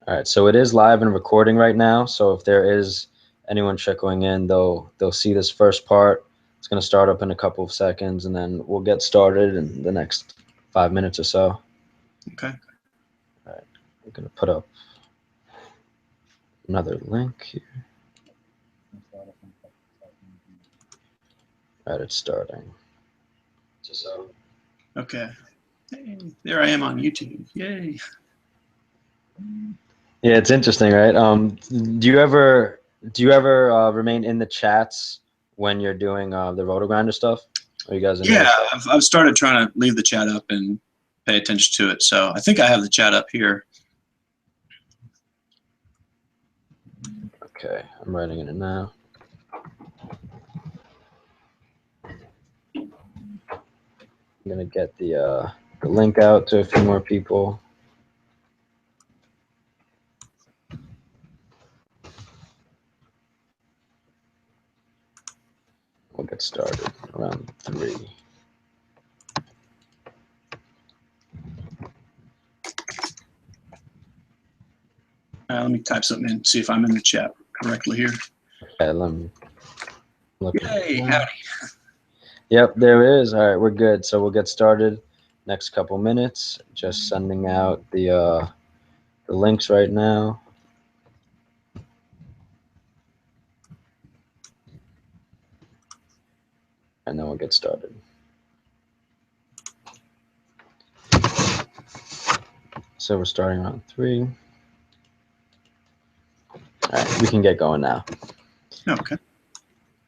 All right, so it is live and recording right now. So if there is anyone trickling in, they'll see this first part. It's going to start up in a couple of seconds, and then we'll get started in the next 5 minutes or so. Okay. All right, we're going to put up another link here. All right, it's starting. So. Okay. Hey, there I am on YouTube. Yay. Yeah, it's interesting, right? Do you ever remain in the chats when you're doing the Roto Grinder stuff? Are you guys in Yeah, there? I've started trying to leave the chat up and pay attention to it. So I think I have the chat up here. Okay, I'm writing in it now. I'm gonna get the link out to a few more people. We'll get started around 3. Let me type something in, see if I'm in the chat correctly here. Okay, let me look. Yay, howdy. Yep, there it is. All right, we're good. So we'll get started next couple minutes. Just sending out the links right now. And then we'll get started. So we're starting around 3. All right, we can get going now. Okay.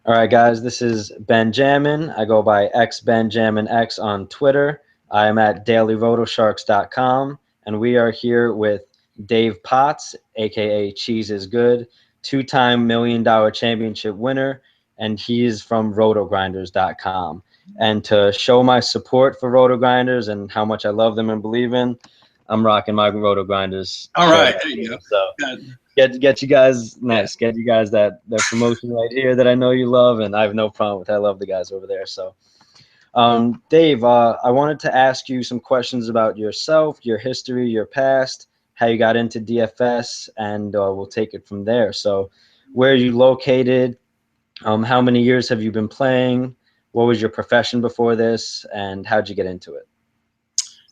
All right, guys, this is Benjamin. I go by xBenJamminx on Twitter. I am at dailyrotosharks.com, and we are here with Dave Potts, aka CheeseIsGood, 2-time $1 million championship winner, and he is from rotogrinders.com. And to show my support for Roto Grinders and how much I love them and believe in, I'm rocking my Roto Grinders. All right, there you go. So Good. get you guys nice. Get you guys that promotion right here that I know you love, and I have no problem with. I love the guys over there. So, Dave, I wanted to ask you some questions about yourself, your history, your past, how you got into DFS, and we'll take it from there. So, where are you located? How many years have you been playing? What was your profession before this, and how'd you get into it?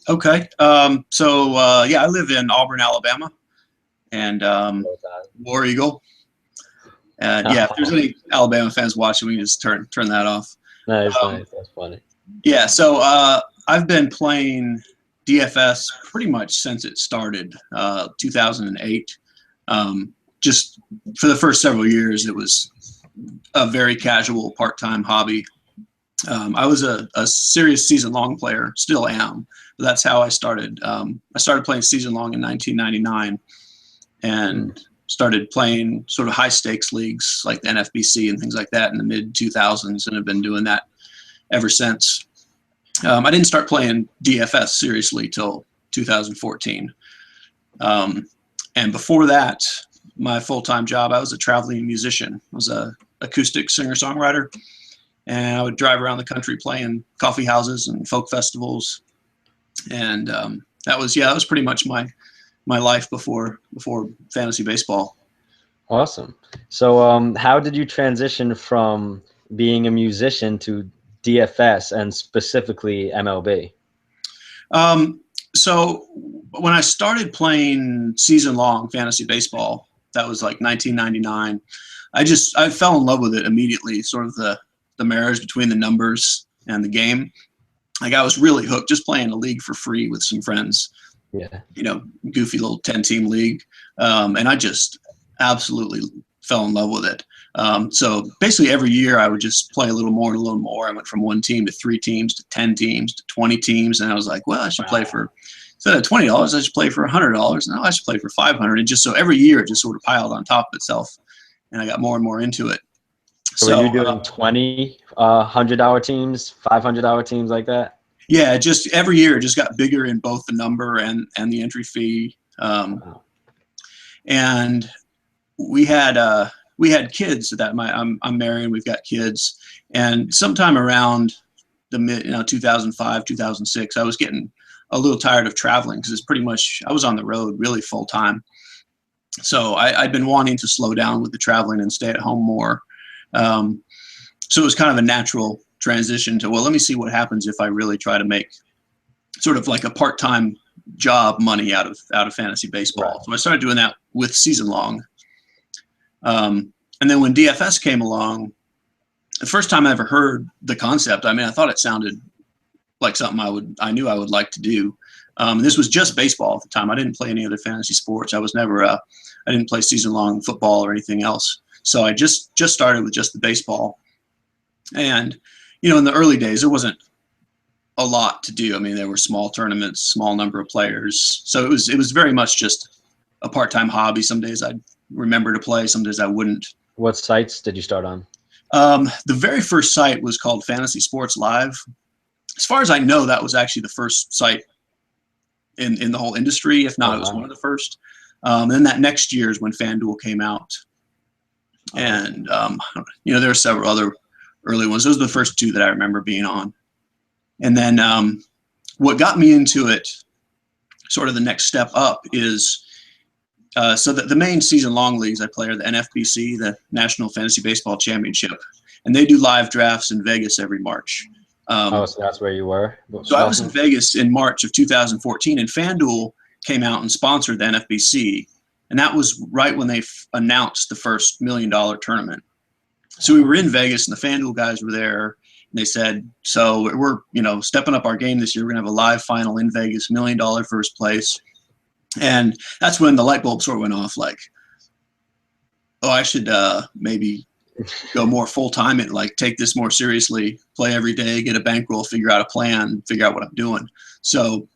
Okay. Yeah, I live in Auburn, Alabama, and War Eagle. And yeah, if there's any Alabama fans watching, we can just turn that off. Nice. That's funny. Yeah, so I've been playing DFS pretty much since it started, 2008. Just for the first several years, it was a very casual part-time hobby. I was a serious season-long player, still am. But that's how I started. I started playing season-long in 1999 and started playing sort of high-stakes leagues like the NFBC and things like that in the mid-2000s, and have been doing that ever since. I didn't start playing DFS seriously till 2014. And before that, my full-time job, I was a traveling musician. I was a acoustic singer-songwriter, and I would drive around the country playing coffee houses and folk festivals. And that was pretty much my life before fantasy baseball. Awesome. So how did you transition from being a musician to DFS and specifically MLB? So when I started playing season-long fantasy baseball, that was like 1999. I fell in love with it immediately, sort of the marriage between the numbers and the game. Like I was really hooked just playing a league for free with some friends. Yeah. Goofy little 10-team league. And I just absolutely fell in love with it. So basically every year I would just play a little more and a little more. I went from 1 team to 3 teams to 10 teams to 20 teams. And I was like, well, I should play for, instead of $20, I should play for $100. No, I should play for $500. And just so every year it just sort of piled on top of itself. And I got more and more into it. So were you doing 20 $100 teams, $500 teams like that? Yeah, just every year it just got bigger in both the number and the entry fee. Wow. And we had kids that I'm married and we've got kids. And sometime around the mid 2005, 2006, I was getting a little tired of traveling because it's pretty much I was on the road really full time. So I'd been wanting to slow down with the traveling and stay at home more. So it was kind of a natural transition to, well, let me see what happens if I really try to make sort of like a part-time job money out of fantasy baseball. Right. So I started doing that with season long. And then when DFS came along, the first time I ever heard the concept, I mean, I thought it sounded like something I knew I would like to do. This was just baseball at the time. I didn't play any other fantasy sports. I was never, I didn't play season long football or anything else. So I just started with just the baseball. And, you know, in the early days, there wasn't a lot to do. I mean, there were small tournaments, small number of players. So it was very much just a part-time hobby. Some days I'd remember to play, some days I wouldn't. What sites did you start on? The very first site was called Fantasy Sports Live. As far as I know, that was actually the first site in the whole industry. If not, it was one of the first. And then that next year is when FanDuel came out. And, you know, there are several other early ones. Those are the first two that I remember being on. And then what got me into it, sort of the next step up, is so that the main season-long leagues I play are the NFBC, the National Fantasy Baseball Championship, and they do live drafts in Vegas every March. So that's where you were? So I was in Vegas in March of 2014, and FanDuel came out and sponsored the NFBC, and that was right when they announced the first $1 million tournament. So we were in Vegas, and the FanDuel guys were there, and they said, so we're, you know, stepping up our game this year. We're going to have a live final in Vegas, $1 million first place. And that's when the light bulb sort of went off, like, oh, I should maybe go more full-time and, like, take this more seriously, play every day, get a bankroll, figure out a plan, figure out what I'm doing. So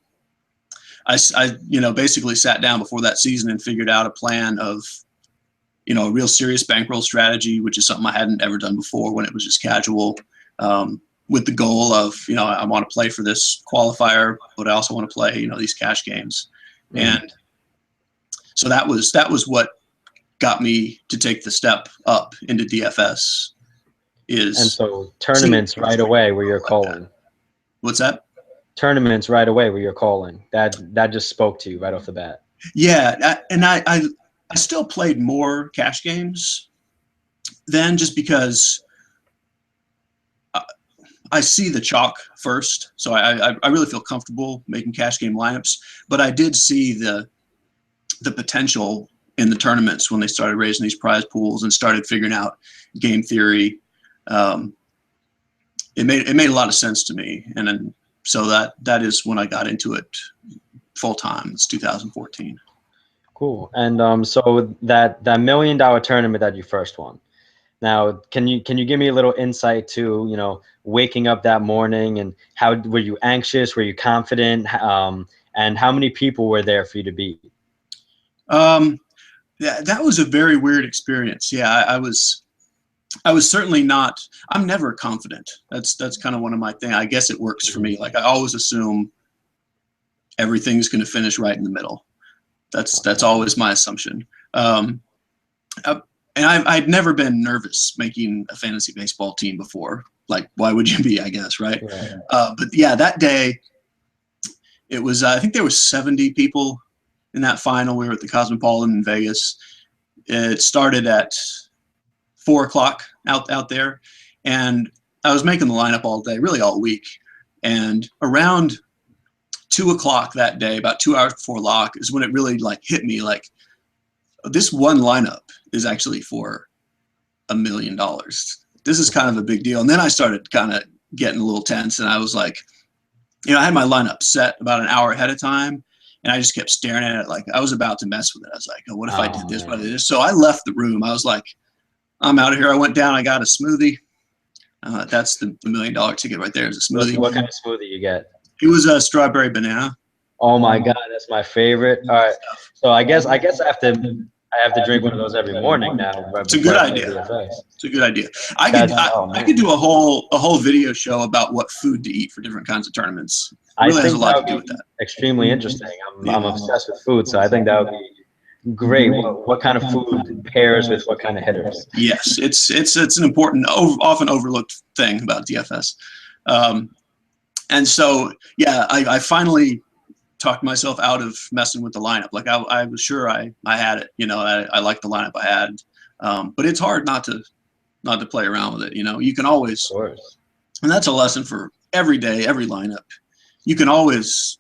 I you know, basically sat down before that season and figured out a plan of, you know, a real serious bankroll strategy, which is something I hadn't ever done before when it was just casual, with the goal of, you know, I want to play for this qualifier, but I also want to play, you know, these cash games. And so that was what got me to take the step up into DFS. And so tournaments right away where you're calling. What's that? Tournaments right away where you're calling. That just spoke to you right off the bat. Yeah, and I still played more cash games then, just because I see the chalk first, so I really feel comfortable making cash game lineups. But I did see the potential in the tournaments when they started raising these prize pools and started figuring out game theory. It made a lot of sense to me, and then so that is when I got into it full time. It's 2014. Cool. And so that $1 million tournament that you first won. Now, can you give me a little insight to, you know, waking up that morning, and how were you anxious? Were you confident? And how many people were there for you to beat? That was a very weird experience. Yeah, I was certainly not. I'm never confident. That's kind of one of my things. I guess it works for me. Like, I always assume everything's going to finish right in the middle. That's always my assumption. And I'd never been nervous making a fantasy baseball team before. Like, why would you be, I guess, right? But yeah, that day, it was, I think there was 70 people in that final. We were at the Cosmopolitan in Vegas. It started at 4 o'clock out there. And I was making the lineup all day, really all week. And around 2 o'clock that day, about 2 hours before lock, is when it really, like, hit me, like, this one lineup is actually for $1 million. This is kind of a big deal. And then I started kind of getting a little tense, and I was like, you know, I had my lineup set about an hour ahead of time, and I just kept staring at it like I was about to mess with it. I was like, oh, what if I did this? What if I did this? So I left the room. I was like, I'm out of here. I went down. I got a smoothie. That's the $1 million ticket right there, is a smoothie. What kind of smoothie you get? It was a strawberry banana. Oh my God, that's my favorite. All right, so I guess I have to drink one of those every morning now. It's a good idea. It's a good idea. I could do a whole video show about what food to eat for different kinds of tournaments. It really has a lot to do with that. Extremely interesting. I'm obsessed with food, so I think that would be great. What kind of food pairs with what kind of hitters? Yes, it's an important, often overlooked thing about DFS. And so, yeah, I finally talked myself out of messing with the lineup. Like I was sure I had it, you know, I liked the lineup I had. But it's hard not to play around with it. You know, you can always, Of course. and that's a lesson for every day, every lineup. You can always,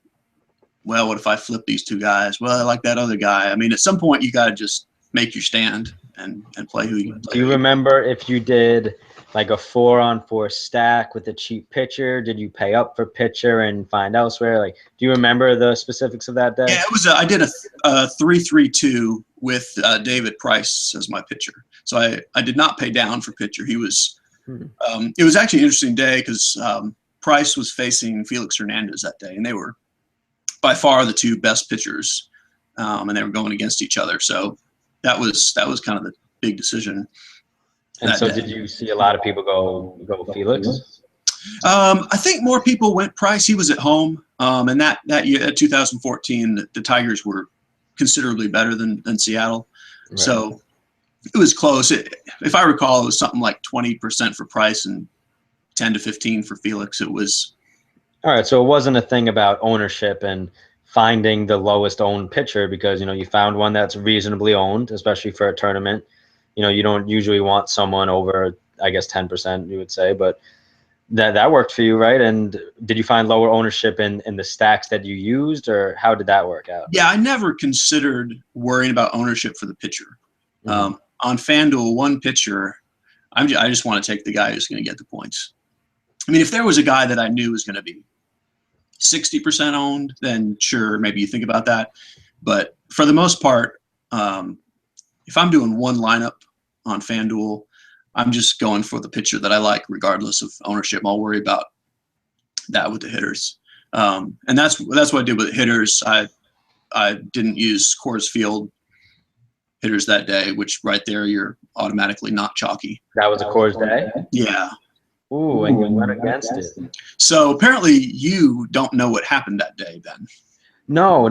well, what if I flip these two guys? Well, I like that other guy. I mean, at some point you got to just make your stand and play who you play. Do you remember if you did like a 4-on-4 stack with a cheap pitcher? Did you pay up for pitcher and find elsewhere? Like, do you remember the specifics of that day? Yeah, it was. I did a 3-3-2 with David Price as my pitcher. So I did not pay down for pitcher. He was. It was actually an interesting day because Price was facing Felix Hernandez that day, and they were by far the two best pitchers, and they were going against each other. So that was kind of the big decision. And so, did you see a lot of people go Felix? I think more people went Price. He was at home, and that year, 2014, the Tigers were considerably better than Seattle. Right. So it was close. If I recall, it was something like 20% for Price and 10 to 15 for Felix. It was. All right, so it wasn't a thing about ownership and finding the lowest owned pitcher because, you know, you found one that's reasonably owned, especially for a tournament. You know, you don't usually want someone over, I guess, 10%, you would say, but that worked for you, right? And did you find lower ownership in the stacks that you used, or how did that work out? Yeah, I never considered worrying about ownership for the pitcher. On FanDuel, one pitcher, I just want to take the guy who's going to get the points. I mean, if there was a guy that I knew was going to be 60% owned, then sure, maybe you think about that. But for the most part, if I'm doing one lineup on FanDuel, I'm just going for the pitcher that I like, regardless of ownership. I'll worry about that with the hitters, and that's what I did with the hitters. I didn't use Coors Field hitters that day, which right there you're automatically not chalky. That was a Coors day? Yeah. Ooh, and you went against it. So apparently you don't know what happened that day, Ben. No.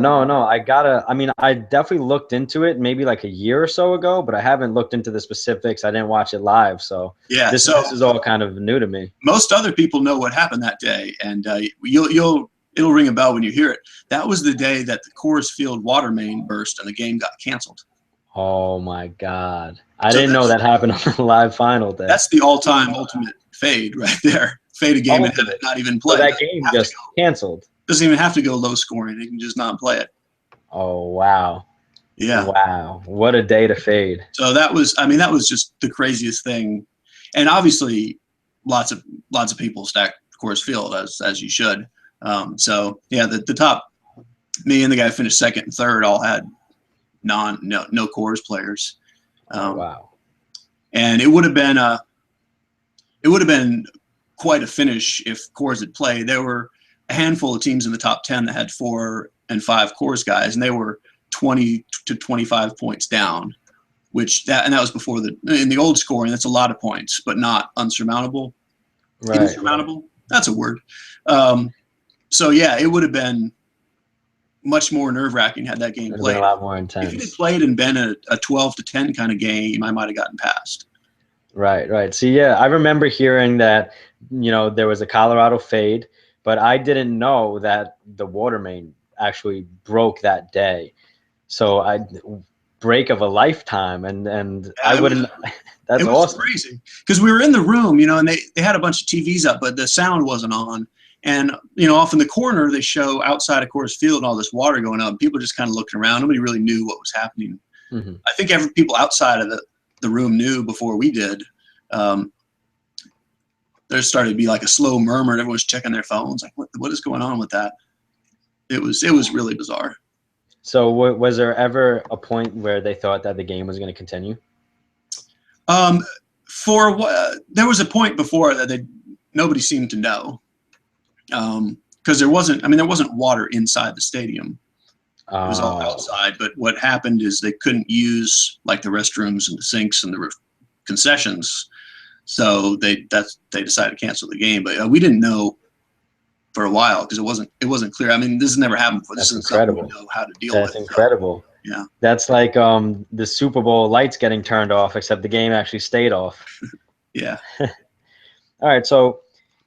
I definitely looked into it maybe like a year or so ago, but I haven't looked into the specifics. I didn't watch it live. So yeah, this is all kind of new to me. Most other people know what happened that day, and it'll ring a bell when you hear it. That was the day that the Coors Field water main burst and the game got canceled. Oh my God. I didn't know that happened on the live final day. That's the all-time ultimate fade right there. Fade a game and have it not even play. So that game just canceled. Doesn't even have to go low scoring. They can just not play it. Oh, wow. Yeah. Wow. What a day to fade. So that was just the craziest thing. And obviously lots of people stacked Coors Field as you should. So yeah, the top, me and the guy who finished second and third all had no Coors players. Wow. And it would have been quite a finish if Coors had played. There were a handful of teams in the top 10 that had 4 and 5 Coors guys, and they were 20 to 25 points down, that was before in the old scoring. That's a lot of points, but not unsurmountable. Right. Insurmountable. That's a word. So yeah, it would have been much more nerve-wracking had that game played. A lot more intense. If it had played and been a 12-10 kind of game, I might have gotten past. Right. See, yeah, I remember hearing that, there was a Colorado fade, but I didn't know that the water main actually broke that day. So break of a lifetime, and I wouldn't. That's awesome. It was crazy because we were in the room, and they had a bunch of TVs up, but the sound wasn't on. And off in the corner, they show outside of Coors Field all this water going up. People just kind of looking around. Nobody really knew what was happening. Mm-hmm. I think people outside of the room knew before we did. There started to be like a slow murmur, and everyone's checking their phones, like, what is going on with that? It was really bizarre. So was there ever a point where they thought that the game was going to continue? There was a point before that nobody seemed to know, because there wasn't water inside the stadium. It was all outside. But what happened is they couldn't use like the restrooms and the sinks and the concessions, so they decided to cancel the game. But we didn't know for a while because it wasn't clear. I mean, this has never happened before. That's this incredible. We know how to deal with. That's incredible. So, yeah. That's like the Super Bowl lights getting turned off, except the game actually stayed off. Yeah. All right. So,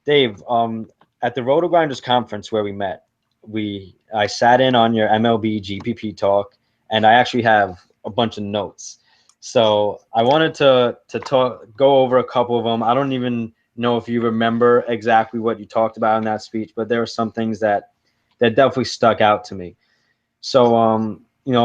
Dave, at the Roto Grinders conference where we met, I sat in on your MLB GPP talk, and I actually have a bunch of notes. So I wanted to go over a couple of them. I don't even know if you remember exactly what you talked about in that speech, but there were some things that definitely stuck out to me. So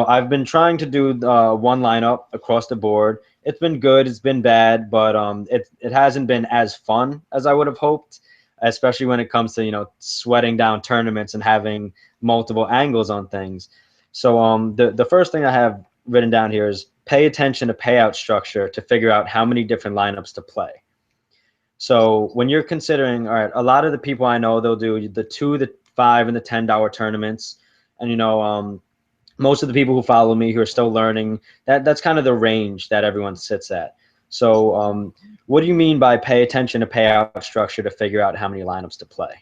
I've been trying to do one lineup across the board. It's been good, it's been bad, but it hasn't been as fun as I would have hoped, especially when it comes to sweating down tournaments and having multiple angles on things. So the first thing I have written down here is pay attention to payout structure to figure out how many different lineups to play. So when you're considering, all right, a lot of the people I know, they'll do the 2, the 5, and the $10 tournaments, and most of the people who follow me who are still learning, that's kind of the range that everyone sits at. So what do you mean by pay attention to payout structure to figure out how many lineups to play?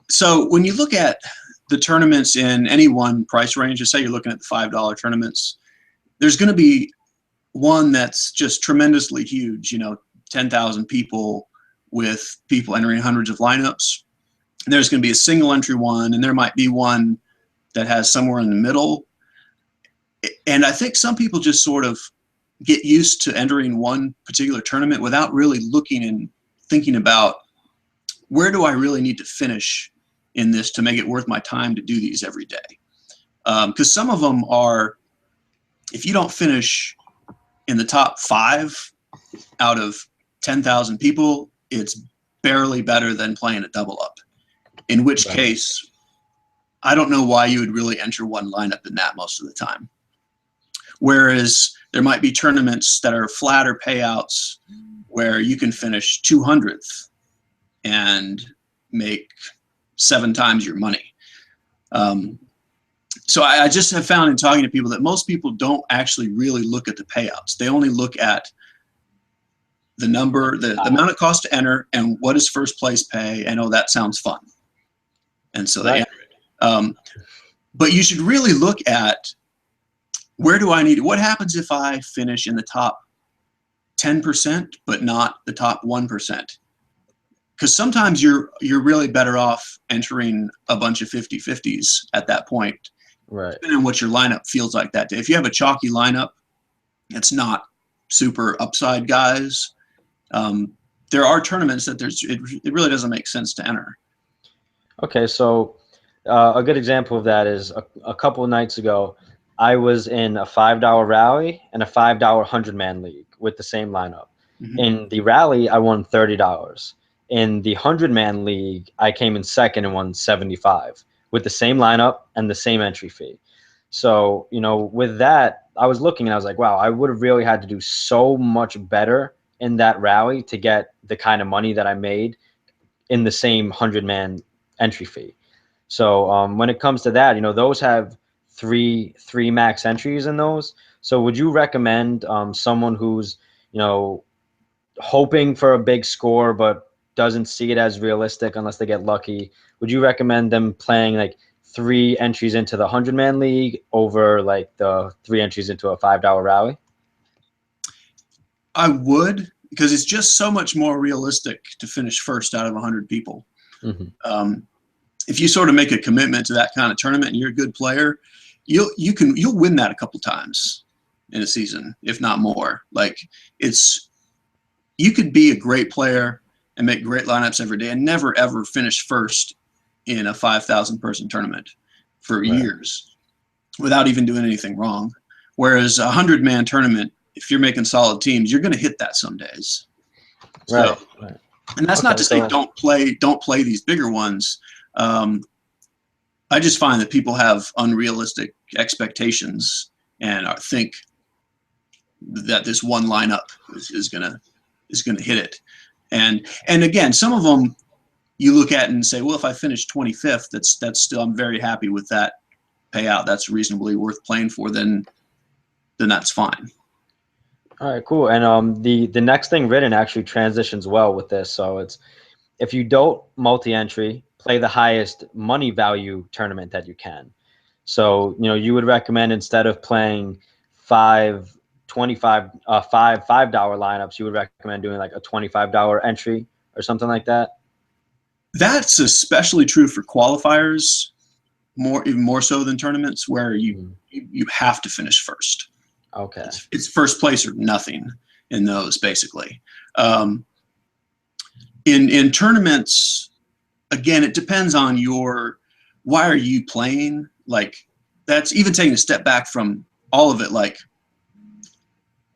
So when you look at the tournaments in any one price range, just say you're looking at the $5 tournaments, there's going to be one that's just tremendously huge, 10,000 people with people entering hundreds of lineups. And there's going to be a single entry one, and there might be one that has somewhere in the middle. And I think some people just sort of get used to entering one particular tournament without really looking and thinking about, where do I really need to finish in this to make it worth my time to do these every day? Because some of them are, if you don't finish in the top 5 out of 10,000 people, it's barely better than playing a double up. In which case, I don't know why you would really enter one lineup in that most of the time. Whereas there might be tournaments that are flatter payouts where you can finish 200th and make 7 times your money. So I just have found in talking to people that most people don't actually really look at the payouts. They only look at the number, the amount it costs to enter, and what does first place pay, and oh, that sounds fun. And so they enter it. But you should really look at, where do I need it? What happens if I finish in the top 10% but not the top 1%? Because sometimes you're really better off entering a bunch of 50-50s at that point, right? Depending on what your lineup feels like that day. If you have a chalky lineup, it's not super upside guys. There are tournaments that it really doesn't make sense to enter. Okay, so a good example of that is a couple of nights ago, I was in a $5 rally and a $5 100-man league with the same lineup. Mm-hmm. In the rally, I won $30. In the 100-man league, I came in second and won $75 with the same lineup and the same entry fee. So, with that, I was looking and I was like, wow, I would have really had to do so much better in that rally to get the kind of money that I made in the same 100-man entry fee. So when it comes to that, those have three max entries in those. So would you recommend someone who's, hoping for a big score but doesn't see it as realistic unless they get lucky? Would you recommend them playing like 3 entries into the 100-man league over like the 3 entries into a $5 rally? I would, because it's just so much more realistic to finish first out of 100 people. Mm-hmm. If you sort of make a commitment to that kind of tournament and you're a good player, you'll win that a couple times in a season, if not more. Like, you could be a great player and make great lineups every day and never ever finish first in a 5,000 person tournament for years without even doing anything wrong. Whereas a 100-man tournament, if you're making solid teams, you're going to hit that some days. So, and that's not to say don't play these bigger ones. I just find that people have unrealistic expectations and think that this one lineup is gonna hit it. And again, some of them you look at and say, well, if I finish 25th, that's still, I'm very happy with that payout. That's reasonably worth playing for. Then that's fine. All right, cool. And the next thing written actually transitions well with this. So it's, if you don't multi-entry, play the highest money value tournament that you can. So, you would recommend, instead of playing $5 lineups, you would recommend doing like a $25 entry or something like that? That's especially true for qualifiers. even more so than tournaments where you have to finish first. Okay. It's first place or nothing in those, basically. In tournaments, again, it depends on why are you playing? Like, that's even taking a step back from all of it. Like,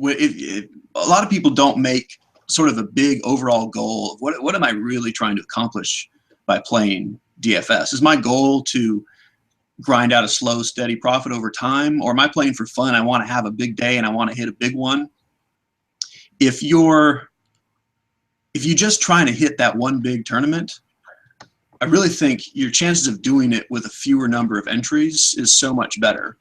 a lot of people don't make sort of a big overall goal of what am I really trying to accomplish by playing DFS? Is my goal to grind out a slow, steady profit over time, or am I playing for fun? I want to have a big day and I want to hit a big one. If you're just trying to hit that one big tournament, I really think your chances of doing it with a fewer number of entries is so much better.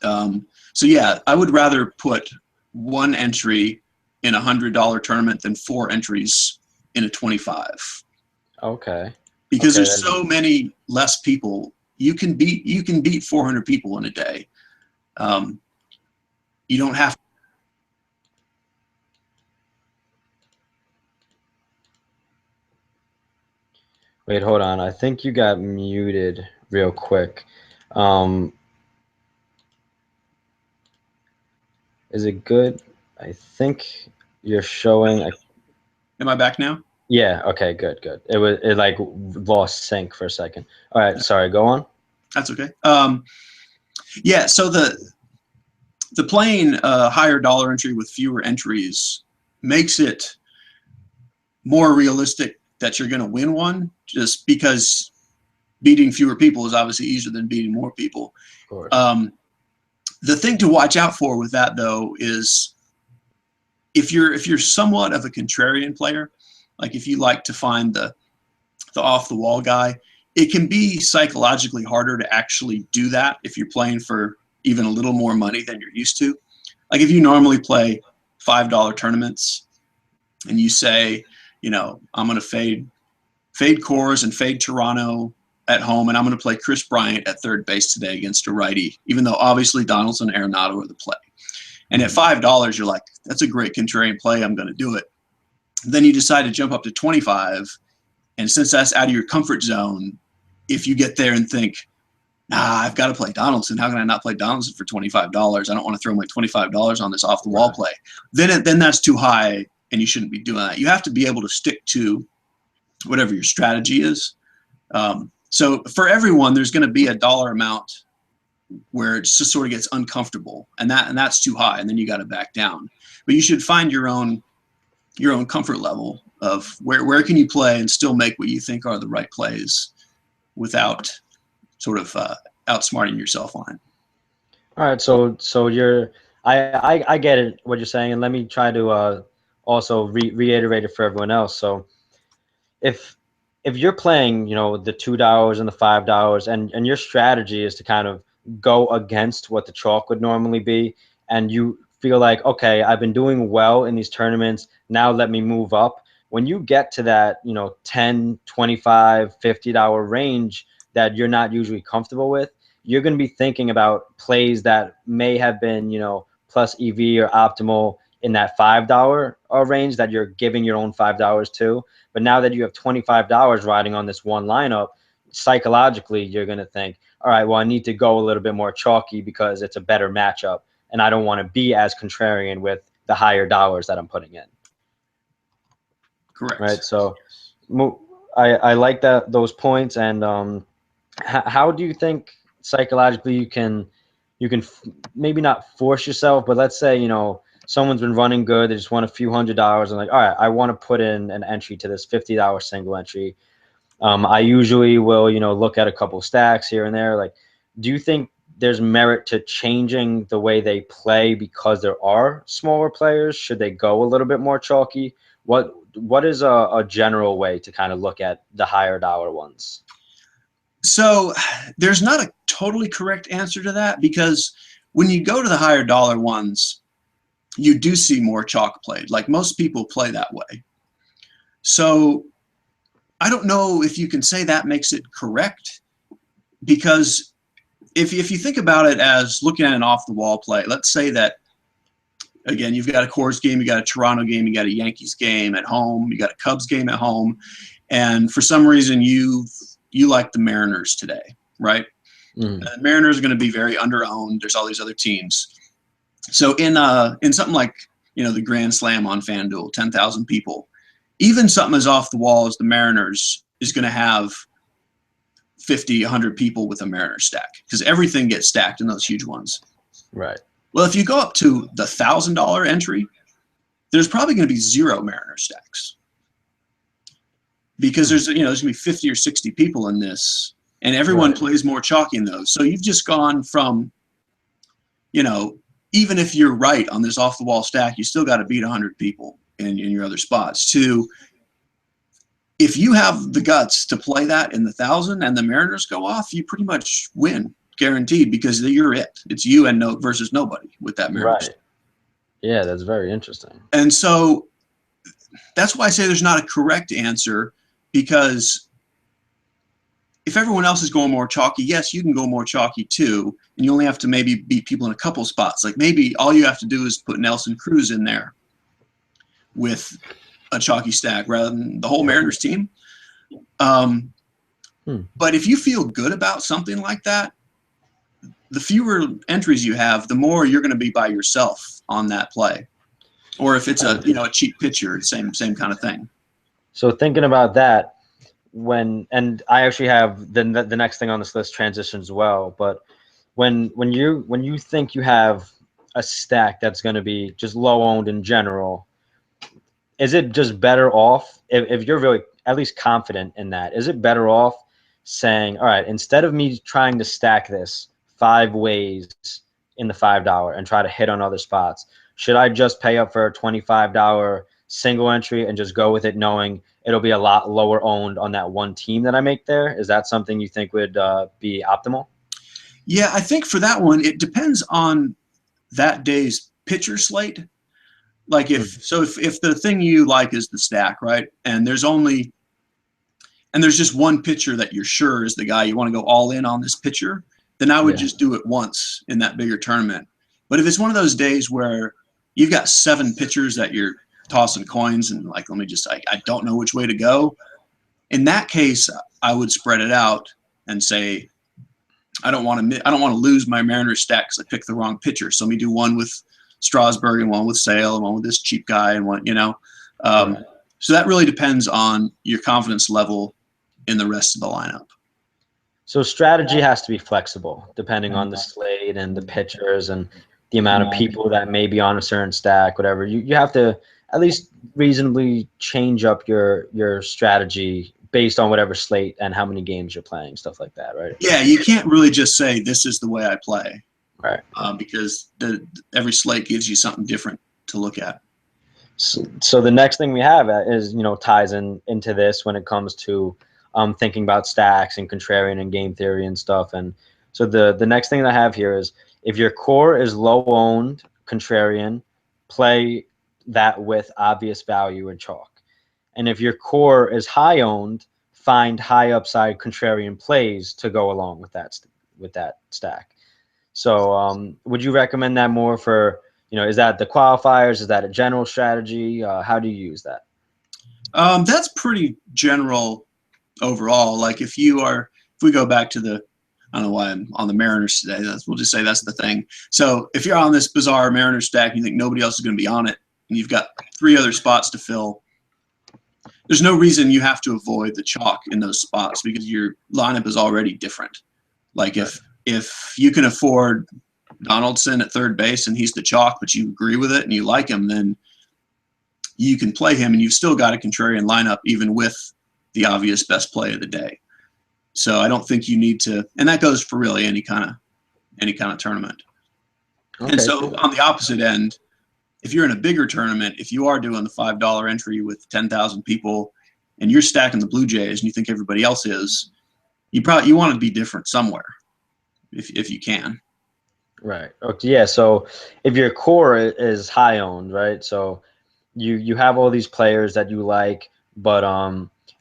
So yeah, I would rather put one entry in $100 tournament than 4 entries in a 25. Okay. Because there's so many less people. You can beat 400 people in a day. You don't have. Wait, hold on. I think you got muted real quick. Is it good? I think you're showing. Am I back now? Yeah. Okay. Good. Good. It like lost sync for a second. All right. Sorry. Go on. That's okay. Yeah. So the playing higher dollar entry with fewer entries makes it more realistic that you're going to win one, just because beating fewer people is obviously easier than beating more people. Of course. The thing to watch out for with that, though, is if you're somewhat of a contrarian player, like if you like to find the off the wall guy, it can be psychologically harder to actually do that if you're playing for even a little more money than you're used to. Like if you normally play $5 tournaments and you say, I'm going to fade Coors and fade Toronto at home, and I'm going to play Chris Bryant at third base today against a righty, even though obviously Donaldson and Arenado are the play. And at $5, you're like, that's a great contrarian play. I'm going to do it. Then you decide to jump up to 25. And since that's out of your comfort zone, if you get there and think, I've got to play Donaldson. How can I not play Donaldson for $25? I don't want to throw my $25 on this off the wall play. Then that's too high, and you shouldn't be doing that. You have to be able to stick to whatever your strategy is. So for everyone, there's going to be a dollar amount where it just sort of gets uncomfortable, and that's too high, and then you got to back down. But you should find your own comfort level of where can you play and still make what you think are the right plays without sort of outsmarting yourself on it. All right, so I get it what you're saying, and let me try to also reiterate it for everyone else. So if you're playing, the $2 and the $5, and your strategy is to kind of go against what the chalk would normally be, and you feel like, okay, I've been doing well in these tournaments, now let me move up. When you get to that, $10, $25, $50 range that you're not usually comfortable with, you're going to be thinking about plays that may have been, plus EV or optimal in that $5 range that you're giving your own $5 to. But now that you have $25 riding on this one lineup, psychologically, you're going to think, all right, well, I need to go a little bit more chalky because it's a better matchup, and I don't want to be as contrarian with the higher dollars that I'm putting in. Correct. Right. So I like those points. And how do you think psychologically you can maybe not force yourself, but let's say, someone's been running good, they just won a few $100s, and like, all right, I want to put in an entry to this $50 single entry. I usually will, look at a couple stacks here and there. Like, do you think there's merit to changing the way they play because there are smaller players? Should they go a little bit more chalky? What is a general way to kind of look at the higher dollar ones? So there's not a totally correct answer to that, because when you go to the higher dollar ones, you do see more chalk played. Like, most people play that way. So I don't know if you can say that makes it correct, because if you think about it as looking at an off-the-wall play, let's say that, again, you've got a Coors game, you got a Toronto game, you got a Yankees game at home, you got a Cubs game at home, and for some reason you like the Mariners today, right? Mm. The Mariners are going to be very underowned. There's all these other teams. So in something like, the Grand Slam on FanDuel, 10,000 people, even something as off the wall as the Mariners is going to have 50, 100 people with a Mariners stack, because everything gets stacked in those huge ones. Right. Well, if you go up to the $1,000 entry, there's probably going to be 0 Mariner stacks, because there's going to be 50 or 60 people in this, and everyone Right. plays more chalky in those. So you've just gone from, even if you're right on this off the wall stack, you still got to beat 100 people in your other spots. To, if you have the guts to play that in the 1,000 and the Mariners go off, you pretty much win, guaranteed, because you're it. It's you and versus nobody with that Mariners. Right. Yeah, that's very interesting. And so that's why I say there's not a correct answer, because if everyone else is going more chalky, yes, you can go more chalky too, and you only have to maybe beat people in a couple spots. Like maybe all you have to do is put Nelson Cruz in there with a chalky stack rather than the whole Mariners team. But if you feel good about something like that, the fewer entries you have, the more you're going to be by yourself on that play. Or if it's a cheap pitcher, same kind of thing. So thinking about that, and I actually have the next thing on this list, transitions as well. But when you think you have a stack that's going to be just low owned in general, is it just better off if you're really at least confident in that? Is it better off saying, all right, instead of me trying to stack this 5 ways in the $5 and try to hit on other spots, should I just pay up for a $25 single entry and just go with it, knowing it'll be a lot lower owned on that one team that I make there? Is that something you think would be optimal? Yeah, I think for that one, it depends on that day's pitcher slate. Like if the thing you like is the stack, right? And there's just one pitcher that you're sure is the guy you want to go all in on this pitcher, then I would just do it once in that bigger tournament. But if it's one of those days where you've got 7 pitchers that you're tossing coins and like, I don't know which way to go, in that case, I would spread it out and say, I don't want to lose my Mariners stack because I picked the wrong pitcher. So let me do one with Strasburg and one with Sale and one with this cheap guy and one, So that really depends on your confidence level in the rest of the lineup. So strategy has to be flexible depending on the slate and the pitchers and the amount of people that may be on a certain stack, whatever. You have to at least reasonably change up your strategy based on whatever slate and how many games you're playing, stuff like that, right? Yeah, you can't really just say this is the way I play, right? Because every slate gives you something different to look at. So the next thing we have is ties into this when it comes to thinking about stacks and contrarian and game theory and stuff. And so the next thing I have here is, if your core is low owned contrarian, play that with obvious value and chalk. And if your core is high owned, find high upside contrarian plays to go along with that stack. So would you recommend that more for, is that the qualifiers? Is that a general strategy? How do you use that? That's pretty general overall. Like if we go back to I don't know why I'm on the Mariners today. We'll just say that's the thing. So if you're on this bizarre Mariners stack and you think nobody else is going to be on it, and you've got 3 other spots to fill, there's no reason you have to avoid the chalk in those spots, because your lineup is already different. Like if you can afford Donaldson at third base and he's the chalk, but you agree with it and you like him, then you can play him and you've still got a contrarian lineup even with the obvious best play of the day. So I don't think you need to, and that goes for really any kind of tournament. Okay. And so on the opposite end, if you're in a bigger tournament, if you are doing the $5 entry with 10,000 people and you're stacking the Blue Jays and you think everybody else is, you want to be different somewhere if you can. Right. Okay. Yeah. So if your core is high owned, right? So you have all these players that you like, but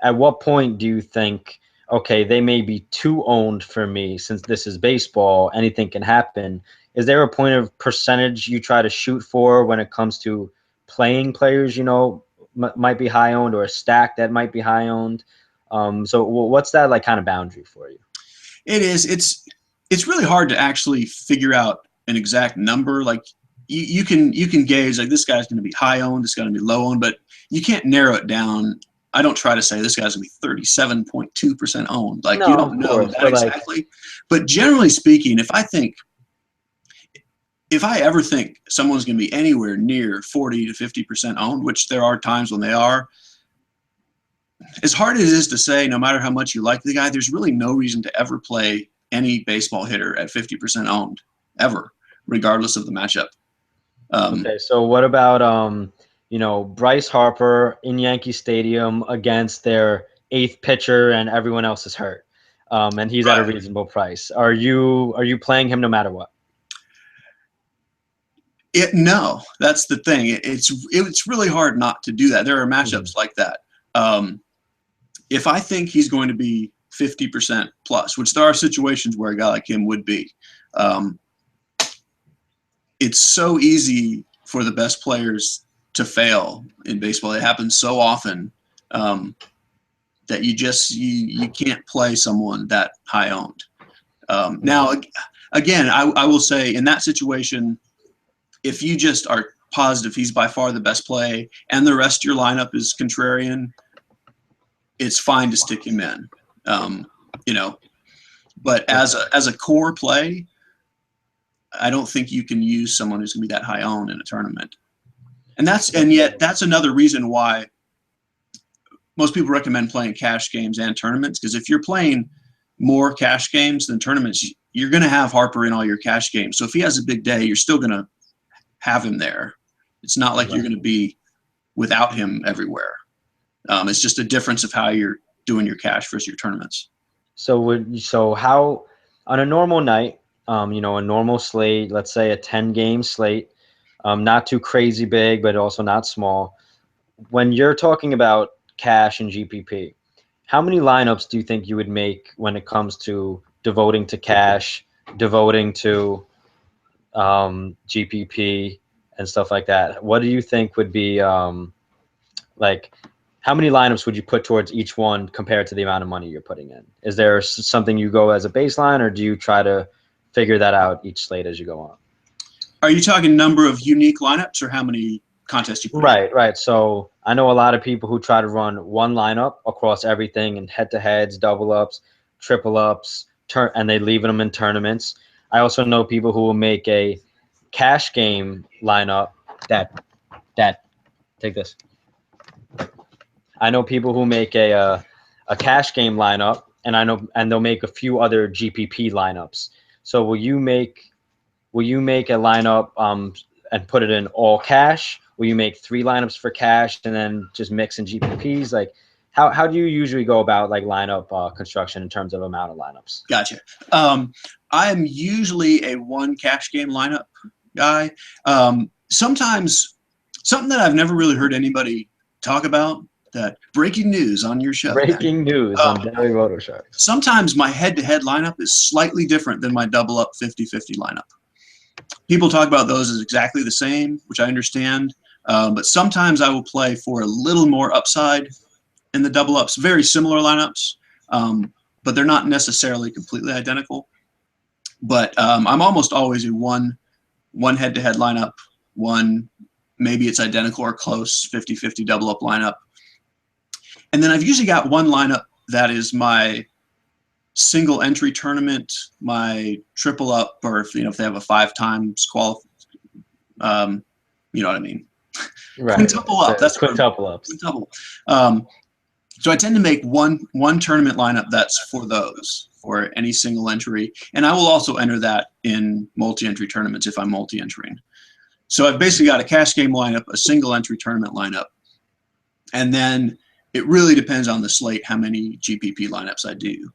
at what point do you think, okay, they may be too owned for me since this is baseball, anything can happen? Is there a point of percentage you try to shoot for when it comes to playing players, might be high owned, or a stack that might be high owned? So what's that like kind of boundary for you? It is. it's really hard to actually figure out an exact number. Like you can gauge like this guy's going to be high owned, this guy's going to be low owned, but you can't narrow it down. I don't try to say this guy's going to be 37.2% owned. Like, No, you don't of know course, that but exactly. But generally speaking, if I ever think someone's going to be anywhere near 40 to 50% owned, which there are times when they are, as hard as it is to say, no matter how much you like the guy, there's really no reason to ever play any baseball hitter at 50% owned, ever, regardless of the matchup. Okay, so what about Bryce Harper in Yankee Stadium against their eighth pitcher and everyone else is hurt, and he's at a reasonable price? Are you playing him no matter what? No, that's the thing. It's really hard not to do that. There are matchups like that. If I think he's going to be 50% plus, which there are situations where a guy like him would be, it's so easy for the best players to fail in baseball. It happens so often that you can't play someone that high owned. Now, again, I will say in that situation, if you just are positive he's by far the best play and the rest of your lineup is contrarian, it's fine to stick him in. But as a core play, I don't think you can use someone who's going to be that high owned in a tournament. And yet that's another reason why most people recommend playing cash games and tournaments, because if you're playing more cash games than tournaments, you're going to have Harper in all your cash games. So if he has a big day, you're still going to have him there. It's not like you're going to be without him everywhere. It's just a difference of how you're doing your cash versus your tournaments. So how on a normal night, a normal slate, let's say a 10-game slate, not too crazy big, but also not small. When you're talking about cash and GPP, how many lineups do you think you would make when it comes to devoting to cash, devoting to GPP and stuff like that? What do you think would be how many lineups would you put towards each one compared to the amount of money you're putting in? Is there something you go as a baseline, or do you try to figure that out each slate as you go on? Are you talking number of unique lineups or how many contests you put in? Right. So I know a lot of people who try to run one lineup across everything and head-to-heads, double-ups, triple-ups, and they leave them in tournaments. I also know people who will make a cash game lineup that take this. I know people who make a cash game lineup, and they'll make a few other GPP lineups. So will you make a lineup and put it in all cash? Will you make 3 lineups for cash and then just mix in GPPs? Like, how do you usually go about like lineup construction in terms of amount of lineups? Gotcha. I'm usually a 1 cash game lineup guy. Sometimes something that I've never really heard anybody talk about, that breaking news on your show. Breaking news on Daily Roto Sharks. Sometimes my head-to-head lineup is slightly different than my double-up 50-50 lineup. People talk about those as exactly the same, which I understand. But sometimes I will play for a little more upside in the double-ups. Very similar lineups, but they're not necessarily completely identical. But I'm almost always a one head-to-head lineup, maybe it's identical or close, 50-50 double-up lineup. And then I've usually got one lineup that is my single entry tournament, my triple up, or if they have a 5 times you know what I mean? Right. Quintuple up. That's quintuple ups. Quintuple. So I tend to make one tournament lineup that's for those, for any single entry. And I will also enter that in multi-entry tournaments if I'm multi-entering. So I've basically got a cash game lineup, a single entry tournament lineup, and then it really depends on the slate how many GPP lineups I do.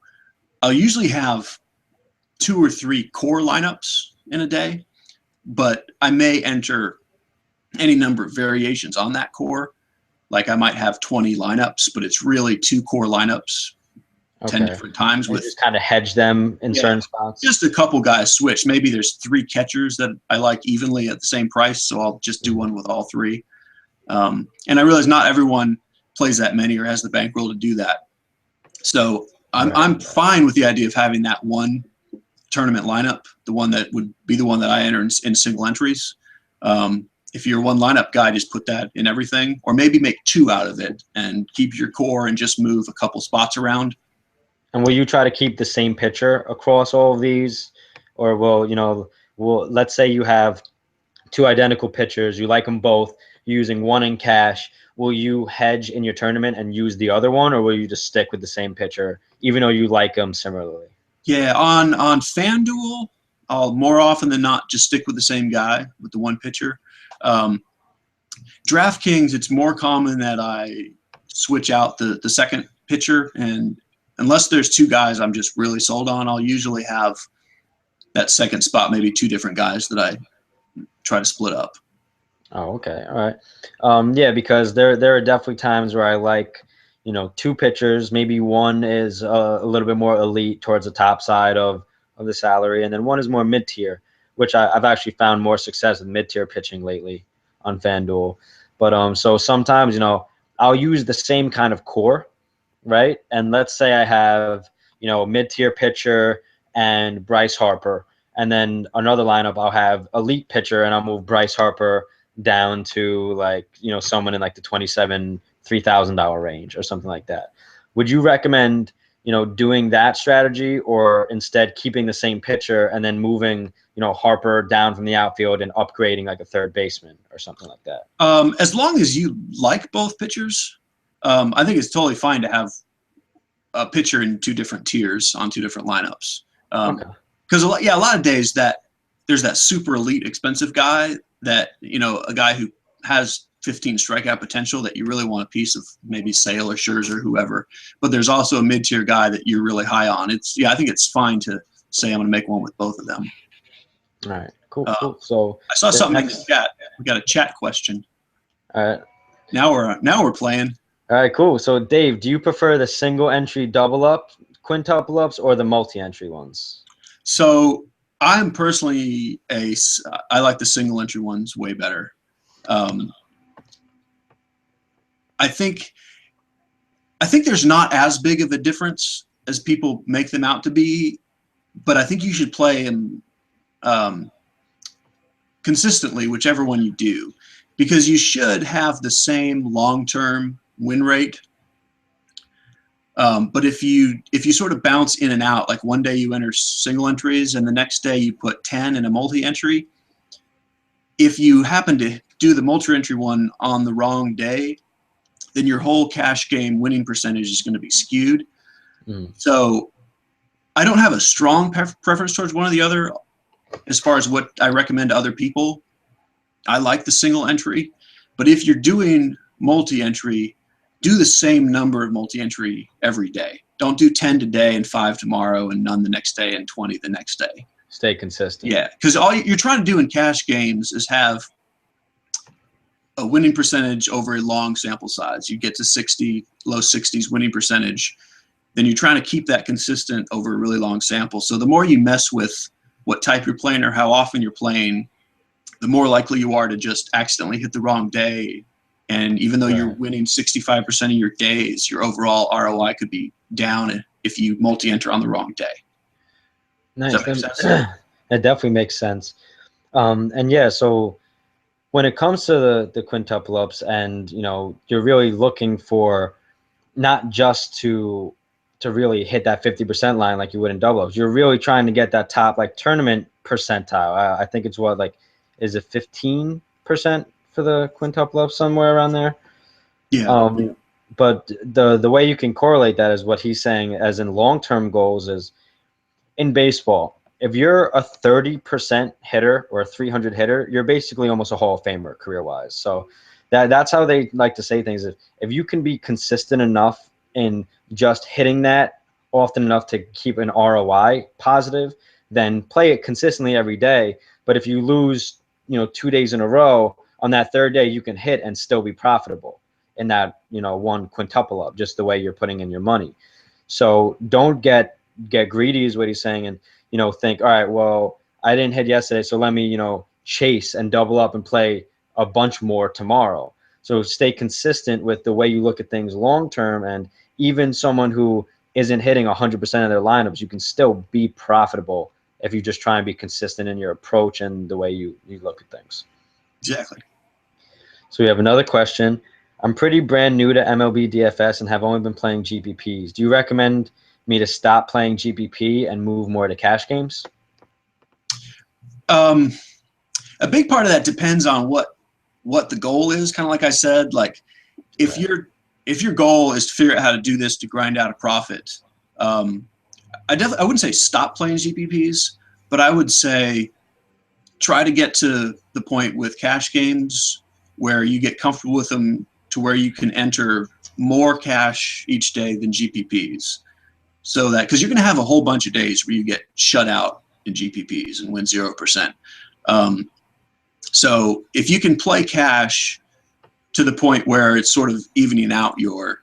I'll usually have 2 or 3 core lineups in a day, but I may enter any number of variations on that core. Like I might have 20 lineups, but it's really 2 core lineups, 10 different times. With just kind of hedge them in certain spots. Just a couple guys switch. Maybe there's 3 catchers that I like evenly at the same price, so I'll just do one with all 3. And I realize not everyone plays that many or has the bankroll to do that. So I'm fine with the idea of having that one tournament lineup, the one that would be the one that I enter in single entries. If you're a one lineup guy, just put that in everything, or maybe make 2 out of it and keep your core and just move a couple spots around. And will you try to keep the same pitcher across all of these, or let's say you have 2 identical pitchers, you like them both, you're using one in cash. Will you hedge in your tournament and use the other one, or will you just stick with the same pitcher, even though you like them similarly? Yeah, on FanDuel, I'll more often than not just stick with the same guy, with the one pitcher. DraftKings, it's more common that I switch out the second pitcher, and unless there's 2 guys I'm just really sold on, I'll usually have that second spot, maybe 2 different guys that I try to split up. Oh, okay. All right. Yeah, because there are definitely times where I like, 2 pitchers. Maybe one is a little bit more elite towards the top side of the salary, and then one is more mid-tier, which I've actually found more success with mid-tier pitching lately on FanDuel. But so sometimes, I'll use the same kind of core, right? And let's say I have, mid-tier pitcher and Bryce Harper, and then another lineup I'll have elite pitcher and I'll move Bryce Harper down to someone in the $3,000 range or something like that. Would you recommend doing that strategy, or instead keeping the same pitcher and then moving Harper down from the outfield and upgrading a third baseman or something like that? As long as you like both pitchers, I think it's totally fine to have a pitcher in 2 different tiers on 2 different lineups. Because a lot of days that there's that super elite expensive guy that, a guy who has 15 strikeout potential that you really want a piece of, maybe Sale or Scherzer or whoever. But there's also a mid-tier guy that you're really high on. I think it's fine to say I'm going to make one with both of them. All right, cool. So I saw something in the chat. We got a chat question. All right. Now we're playing. All right, cool. So Dave, do you prefer the single entry double up, quintuple ups, or the multi-entry ones? So I'm personally I like the single entry ones way better. I think there's not as big of a difference as people make them out to be, but I think you should play them consistently, whichever one you do, because you should have the same long-term win rate. But if you sort of bounce in and out, like one day you enter single entries and the next day you put 10 in a multi-entry, if you happen to do the multi-entry one on the wrong day, then your whole cash game winning percentage is going to be skewed. So I don't have a strong preference towards one or the other as far as what I recommend to other people. I like the single entry, but if you're doing multi-entry, do the same number of multi-entry every day. Don't do 10 today and 5 tomorrow and none the next day and 20 the next day. Stay consistent. Yeah, because all you're trying to do in cash games is have a winning percentage over a long sample size. You get to 60, low 60s winning percentage, then you're trying to keep that consistent over a really long sample. So the more you mess with what type you're playing or how often you're playing, the more likely you are to just accidentally hit the wrong day. And even though you're winning 65% of your days, your overall ROI could be down if you multi-enter on the wrong day. Nice. Does that make sense? That definitely makes sense. And yeah, so when it comes to the quintuple ups, and you're really looking for not just to really hit that 50% line like you would in double ups. You're really trying to get that top tournament percentile. I think it's is it 15% for the quintuple up, somewhere around there? Yeah. But the way you can correlate that is what he's saying, as in long-term goals, is in baseball. If you're a 30% hitter or a 300 hitter, you're basically almost a Hall of Famer career-wise. So that's how they like to say things. If you can be consistent enough in just hitting that often enough to keep an ROI positive, then play it consistently every day. But if you lose, 2 days in a row, on that third day you can hit and still be profitable in that, one quintuple up, just the way you're putting in your money. So don't get greedy is what he's saying, and think, all right, well, I didn't hit yesterday, so let me chase and double up and play a bunch more tomorrow. So stay consistent with the way you look at things long term, and even someone who isn't hitting 100% of their lineups, you can still be profitable if you just try and be consistent in your approach and the way you look at things. Exactly. So we have another question. I'm pretty brand new to MLB DFS and have only been playing GPPs. Do you recommend me to stop playing GPP and move more to cash games? A big part of that depends on what the goal is. Kind of like I said, like if your goal is to figure out how to do this to grind out a profit, I wouldn't say stop playing GPPs, but I would say try to get to the point with cash games where you get comfortable with them to where you can enter more cash each day than GPPs. So that, because you're going to have a whole bunch of days where you get shut out in GPPs and win 0%. So if you can play cash to the point where it's sort of evening out your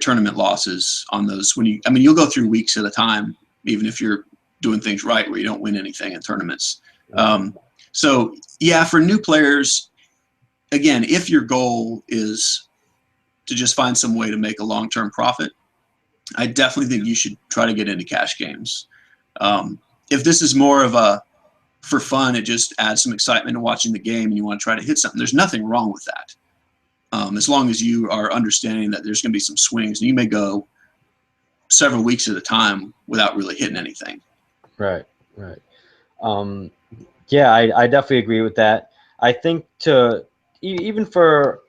tournament losses on those, you'll go through weeks at a time, even if you're doing things right where you don't win anything in tournaments. So yeah, for new players, again, if your goal is to just find some way to make a long-term profit, I definitely think you should try to get into cash games. If this is more of a for fun, it just adds some excitement to watching the game and you want to try to hit something, there's nothing wrong with that. As long as you are understanding that there's going to be some swings and you may go several weeks at a time without really hitting anything. Right. Yeah, I definitely agree with that. I think even for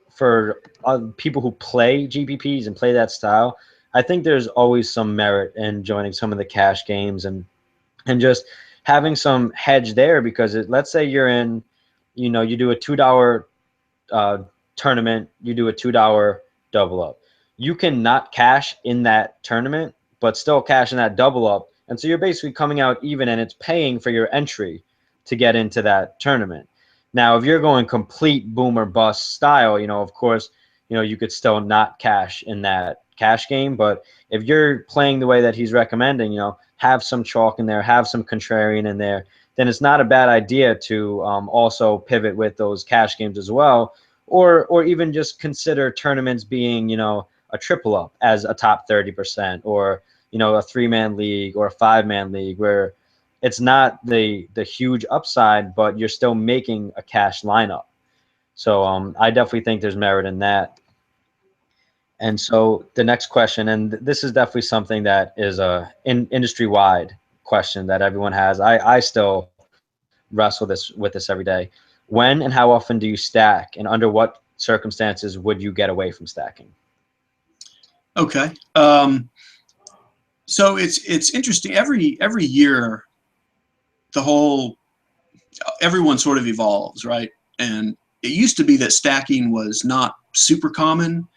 people who play GPPs and play that style, I think there's always some merit in joining some of the cash games and just having some hedge there, because let's say you're in, you do a $2 tournament, you do a $2 double up. You can not cash in that tournament, but still cash in that double up. And so you're basically coming out even, and it's paying for your entry to get into that tournament. Now, if you're going complete boom or bust style, of course, you could still not cash in that cash game. But if you're playing the way that he's recommending, have some chalk in there, have some contrarian in there, then it's not a bad idea to also pivot with those cash games as well. Or even just consider tournaments being, a triple up as a top 30%, or, a 3-man league or a 5-man league where it's not the huge upside, but you're still making a cash lineup. So I definitely think there's merit in that. And so the next question, and this is definitely something that is a industry-wide question that everyone has. I still wrestle with this every day. When and how often do you stack, and under what circumstances would you get away from stacking? Okay. So it's interesting. Every year, everyone sort of evolves, right? And it used to be that stacking was not super common,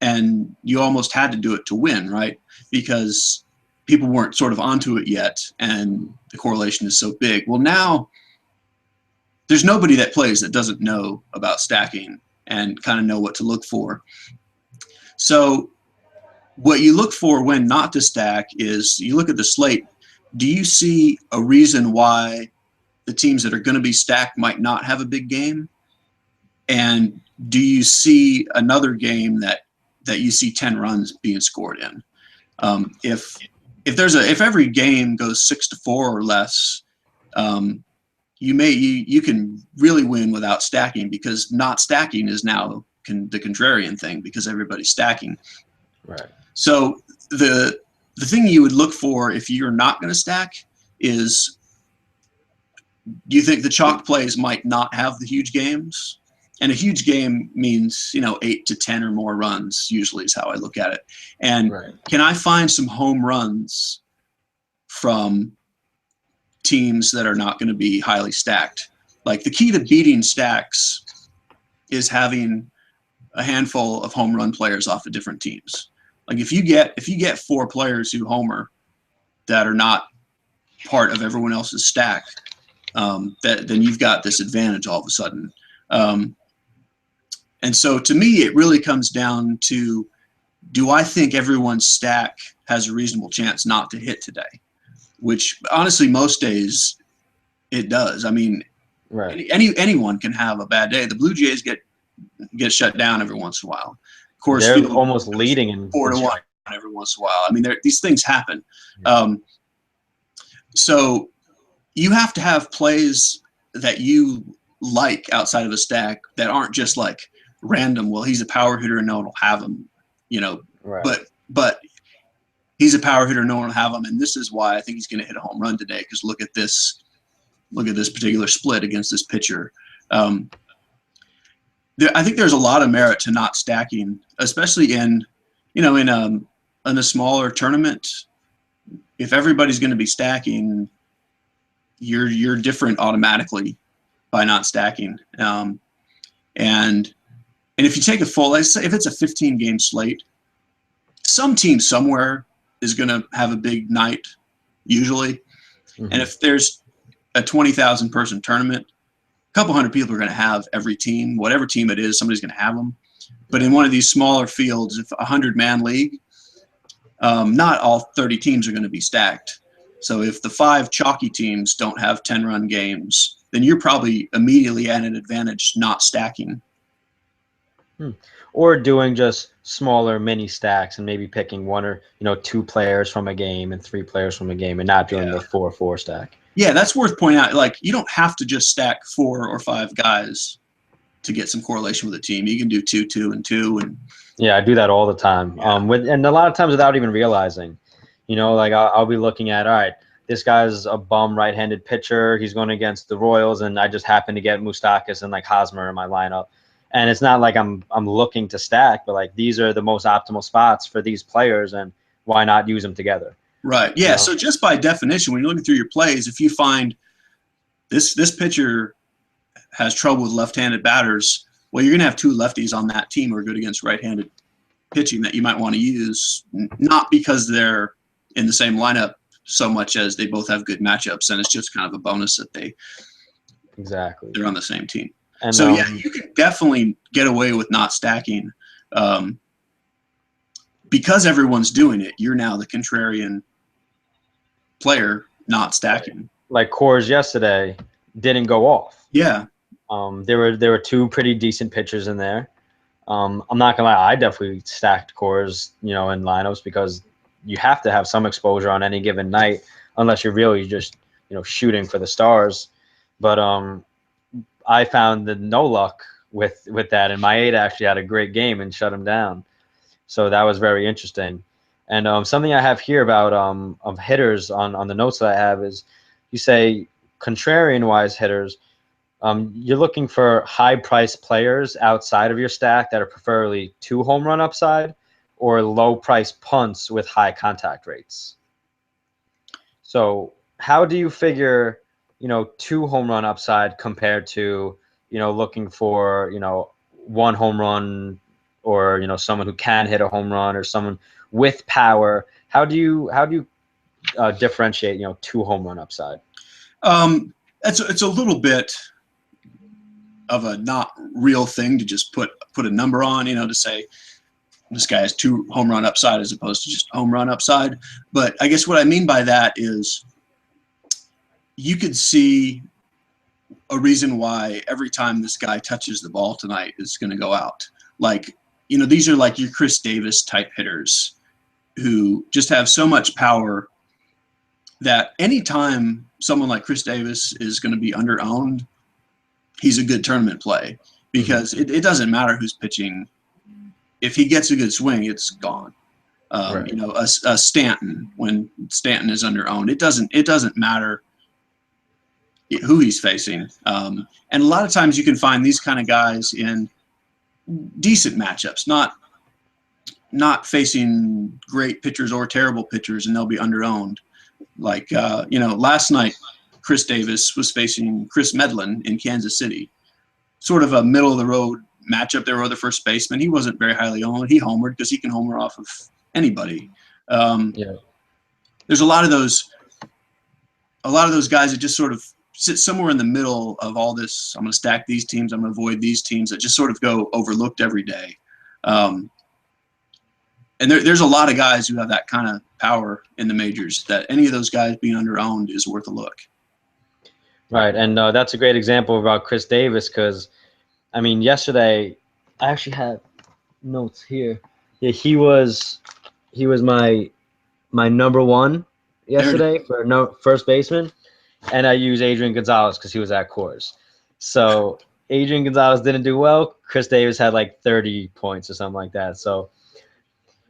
and you almost had to do it to win, right? Because people weren't sort of onto it yet, and the correlation is so big. Well, now there's nobody that plays that doesn't know about stacking and kind of know what to look for. So what you look for when not to stack is you look at the slate. Do you see a reason why the teams that are going to be stacked might not have a big game? And do you see another game that you see 10 runs being scored in? If every game goes 6-4 or less, you can really win without stacking, because not stacking is now the contrarian thing because everybody's stacking. Right. So the thing you would look for if you're not going to stack is, do you think the chalk plays might not have the huge games? And a huge game means 8 to 10 or more runs usually is how I look at it. And Can I find some home runs from teams that are not going to be highly stacked? Like, the key to beating stacks is having a handful of home run players off of different teams. Like, if you get 4 players who homer that are not part of everyone else's stack, then you've got this advantage all of a sudden. And so to me, it really comes down to, do I think everyone's stack has a reasonable chance not to hit today? Which honestly, most days it does. I mean, anyone can have a bad day. The Blue Jays get shut down every once in a while. Of course, they're almost leading in 4-1 every once in a while. I mean, these things happen. So you have to have plays that you like outside of a stack that aren't just like random. Well, he's a power hitter and no one will have him, Right. but he's a power hitter, no one will have him, and this is why I think he's going to hit a home run today. Because look at this particular split against this pitcher. I think there's a lot of merit to not stacking, especially in a smaller tournament. If everybody's going to be stacking, you're different automatically by not stacking. And if you take a full, let's say if it's a 15 game slate, some team somewhere is going to have a big night usually. Mm-hmm. And if there's a 20,000 person tournament, a couple hundred people are going to have every team, whatever team it is, somebody's going to have them. But in one of these smaller fields, if a 100-man league, not all 30 teams are going to be stacked. So if the 5 chalky teams don't have 10-run games, then you're probably immediately at an advantage not stacking. Or doing just smaller mini stacks and maybe picking 1 or 2 players from a game and 3 players from a game and not doing the 4-4 stack. Yeah, that's worth pointing out. Like, you don't have to just stack 4 or 5 guys to get some correlation with a team. You can do 2, 2, and 2. And yeah, I do that all the time. Yeah. And a lot of times without even realizing. Like I'll be looking at, all right, this guy's a bum right-handed pitcher. He's going against the Royals, and I just happen to get Moustakas and like Hosmer in my lineup. And it's not like I'm looking to stack, but like these are the most optimal spots for these players, and why not use them together? Right. Yeah. So just by definition, when you're looking through your plays, if you find this pitcher has trouble with left-handed batters, well, you're going to have 2 lefties on that team who are good against right-handed pitching that you might want to use, not because they're in the same lineup so much as they both have good matchups, and it's just kind of a bonus that they're on the same team. And so yeah, you can definitely get away with not stacking. Because everyone's doing it, you're now the contrarian player not stacking. Like Coors yesterday didn't go off. Yeah. There were 2 pretty decent pitchers in there. I'm not gonna lie, I definitely stacked Coors, in lineups because you have to have some exposure on any given night, unless you're really just shooting for the stars. But I found the no luck with that, and my 8 actually had a great game and shut him down. So that was very interesting. And something I have here about of hitters on the notes that I have is, you say contrarian-wise hitters, you're looking for high-priced players outside of your stack that are preferably 2 home run upside, or low-priced punts with high contact rates. So how do you figure 2 home run upside compared to looking for 1 home run, or someone who can hit a home run, or someone with power? How do you differentiate 2 home run upside? It's a little bit of a not real thing to just put a number on, to say this guy has 2 home run upside as opposed to just home run upside. But I guess what I mean by that is you could see a reason why every time this guy touches the ball tonight is going to go out. Like, these are like your Chris Davis type hitters who just have so much power that anytime someone like Chris Davis is going to be under-owned, he's a good tournament play, because it doesn't matter who's pitching. If he gets a good swing, it's gone. Right. A Stanton, when Stanton is under-owned, it doesn't matter who he's facing. And a lot of times you can find these kind of guys in decent matchups, not facing great pitchers or terrible pitchers, and they'll be under-owned. Like, last night, Chris Davis was facing Chris Medlin in Kansas City. Sort of a middle-of-the-road matchup. They were the first baseman. He wasn't very highly owned. He homered because he can homer off of anybody. There's a lot of those guys that just sort of sit somewhere in the middle of all this. I'm going to stack these teams, I'm going to avoid these teams, that just sort of go overlooked every day. And there's a lot of guys who have that kind of power in the majors, that any of those guys being under-owned is worth a look. Right, and that's a great example about Chris Davis, because, yesterday I actually had notes here. Yeah, he was my number 1 yesterday for first baseman. and I use Adrian Gonzalez because he was at Coors. So Adrian Gonzalez didn't do well. Chris Davis had like 30 points or something like that. So,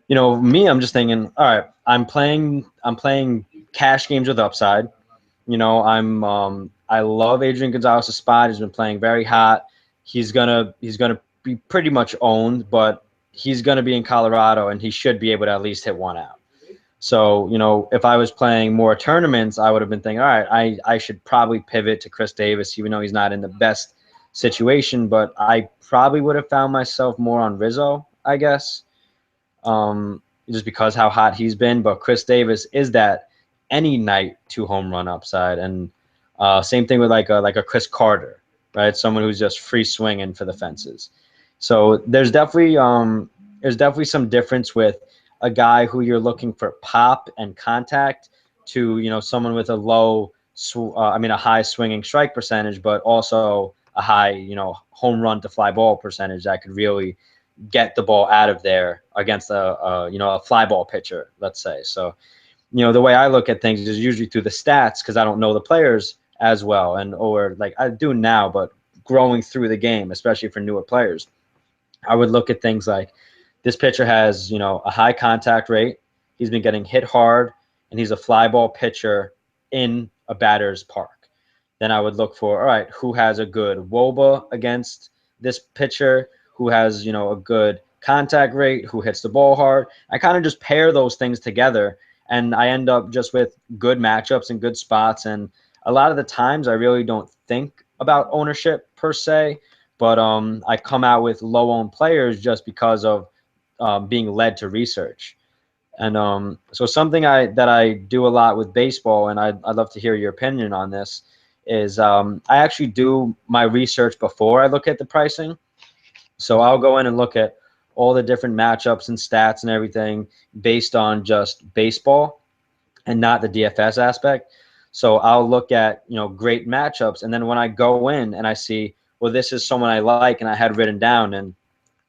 me, I'm just thinking, all right, I'm playing cash games with upside. I love Adrian Gonzalez's spot. He's been playing very hot. He's gonna be pretty much owned, but he's gonna be in Colorado, and he should be able to at least hit one out. So, if I was playing more tournaments, I would have been thinking, all right, I should probably pivot to Chris Davis, even though he's not in the best situation. But I probably would have found myself more on Rizzo, I guess, just because how hot he's been. But Chris Davis is that any night 2 home run upside, and same thing with like a Chris Carter, right? Someone who's just free swinging for the fences. So there's definitely some difference with a guy who you're looking for pop and contact to someone with a high swinging strike percentage, but also a high home run to fly ball percentage that could really get the ball out of there against a fly ball pitcher, let's say. So, the way I look at things is usually through the stats because I don't know the players as well, or like I do now, but growing through the game, especially for newer players, I would look at things like this pitcher has, a high contact rate. He's been getting hit hard, and he's a fly ball pitcher in a batter's park. Then I would look for, all right, who has a good WOBA against this pitcher, who has, a good contact rate, who hits the ball hard. I kind of just pair those things together, and I end up just with good matchups and good spots. And a lot of the times I really don't think about ownership per se, but I come out with low-owned players just because of being led to research. And so something that I do a lot with baseball, and I'd love to hear your opinion on this, is I actually do my research before I look at the pricing. So I'll go in and look at all the different matchups and stats and everything based on just baseball and not the DFS aspect. So I'll look at, great matchups. And then when I go in and I see, well, this is someone I like and I had written down, and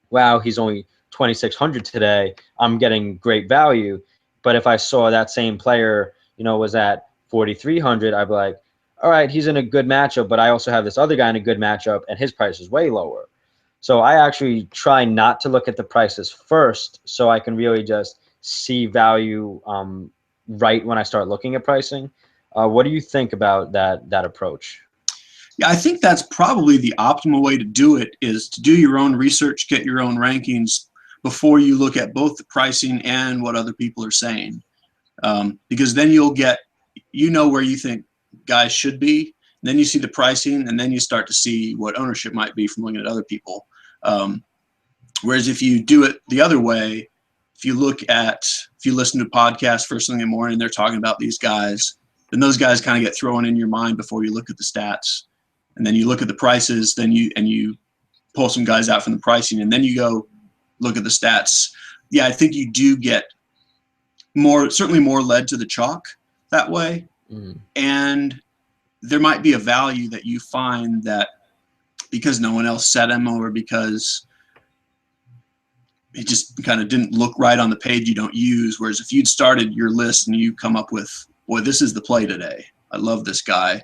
wow, he's only 2,600 today, I'm getting great value. But if I saw that same player, was at 4,300, I'd be like, all right, he's in a good matchup, but I also have this other guy in a good matchup and his price is way lower. So I actually try not to look at the prices first so I can really just see value right when I start looking at pricing. What do you think about that approach? Yeah, I think that's probably the optimal way to do it, is to do your own research, get your own rankings before you look at both the pricing and what other people are saying. Because then you'll get, where you think guys should be, and then you see the pricing, and then you start to see what ownership might be from looking at other people. Whereas if you do it the other way, if you listen to podcasts first thing in the morning, they're talking about these guys, then those guys kind of get thrown in your mind before you look at the stats. And then you look at the prices, then you pull some guys out from the pricing, and then you go look at the stats. Yeah, I think you do get certainly more led to the chalk that way. Mm. And there might be a value that you find that because no one else set him, or because it just kind of didn't look right on the page, you don't use. Whereas if you'd started your list and you come up with, boy, this is the play today, I love this guy,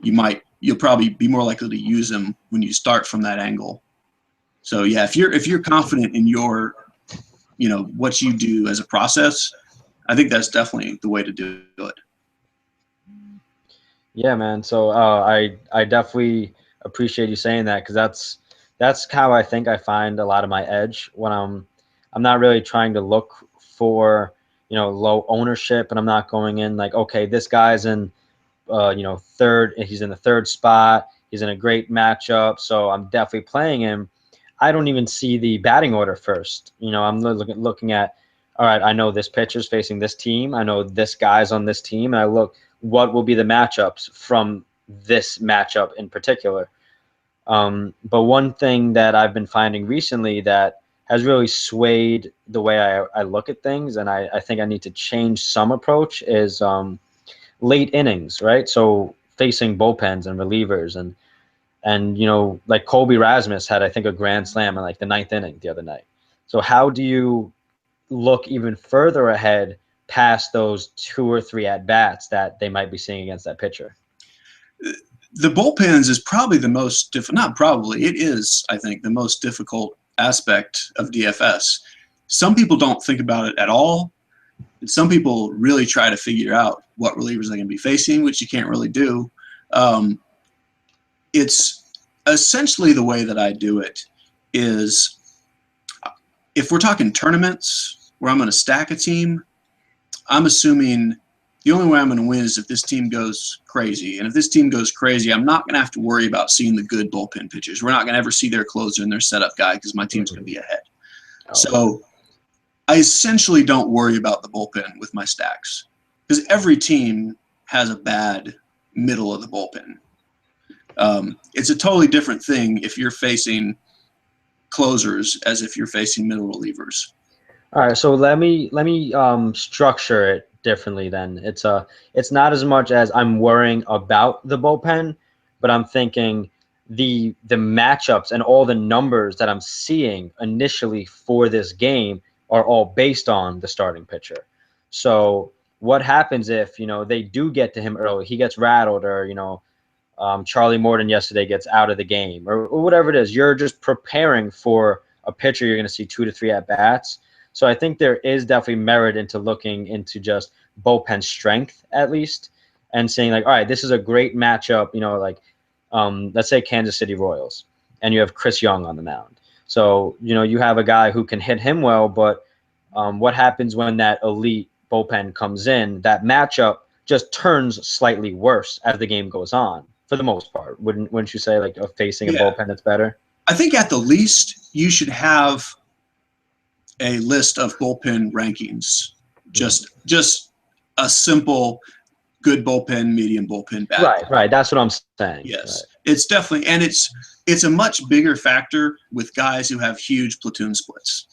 you'll probably be more likely to use him when you start from that angle. So yeah, if you're confident in your, what you do as a process, I think that's definitely the way to do it. Yeah, man. So I definitely appreciate you saying that, because that's how I think I find a lot of my edge when I'm not really trying to look for low ownership, and I'm not going in like, okay, this guy's in third, he's in the third spot, he's in a great matchup, so I'm definitely playing him. I don't even see the batting order first. I'm looking at, all right, I know this pitcher's facing this team, I know this guy's on this team, and I look what will be the matchups from this matchup in particular. But one thing that I've been finding recently that has really swayed the way I look at things, and I think I need to change some approach, is late innings, right? So facing bullpens and relievers, and like Colby Rasmus had, I think, a grand slam in like the 9th inning the other night. So how do you look even further ahead past those 2 or 3 at bats that they might be seeing against that pitcher? The bullpens is probably the most not probably, it is, I think, the most difficult aspect of DFS. Some people don't think about it at all. And some people really try to figure out what relievers they're going to be facing, which you can't really do. It's essentially the way that I do it is if we're talking tournaments where I'm going to stack a team, I'm assuming the only way I'm going to win is if this team goes crazy. And if this team goes crazy, I'm not going to have to worry about seeing the good bullpen pitchers. We're not going to ever see their closer and their setup guy because my team's going to be ahead. So I essentially don't worry about the bullpen with my stacks because every team has a bad middle of the bullpen. It's a totally different thing if you're facing closers as if you're facing middle relievers. All right, so let me structure it differently then. It's not as much as I'm worrying about the bullpen, but I'm thinking the matchups and all the numbers that I'm seeing initially for this game are all based on the starting pitcher. So what happens if, they do get to him early, he gets rattled, or, Charlie Morton yesterday gets out of the game, or whatever it is. You're just preparing for a pitcher you're going to see 2 to 3 at-bats. So I think there is definitely merit into looking into just bullpen strength at least and saying like, all right, this is a great matchup, let's say Kansas City Royals, and you have Chris Young on the mound. So, you have a guy who can hit him well, but what happens when that elite bullpen comes in? That matchup just turns slightly worse as the game goes on for the most part. Wouldn't you say, like, facing a bullpen that's better? I think at the least you should have a list of bullpen rankings, just a simple good bullpen, medium bullpen, bad. Right. That's what I'm saying. Yes, right. It's definitely, and it's a much bigger factor with guys who have huge platoon splits.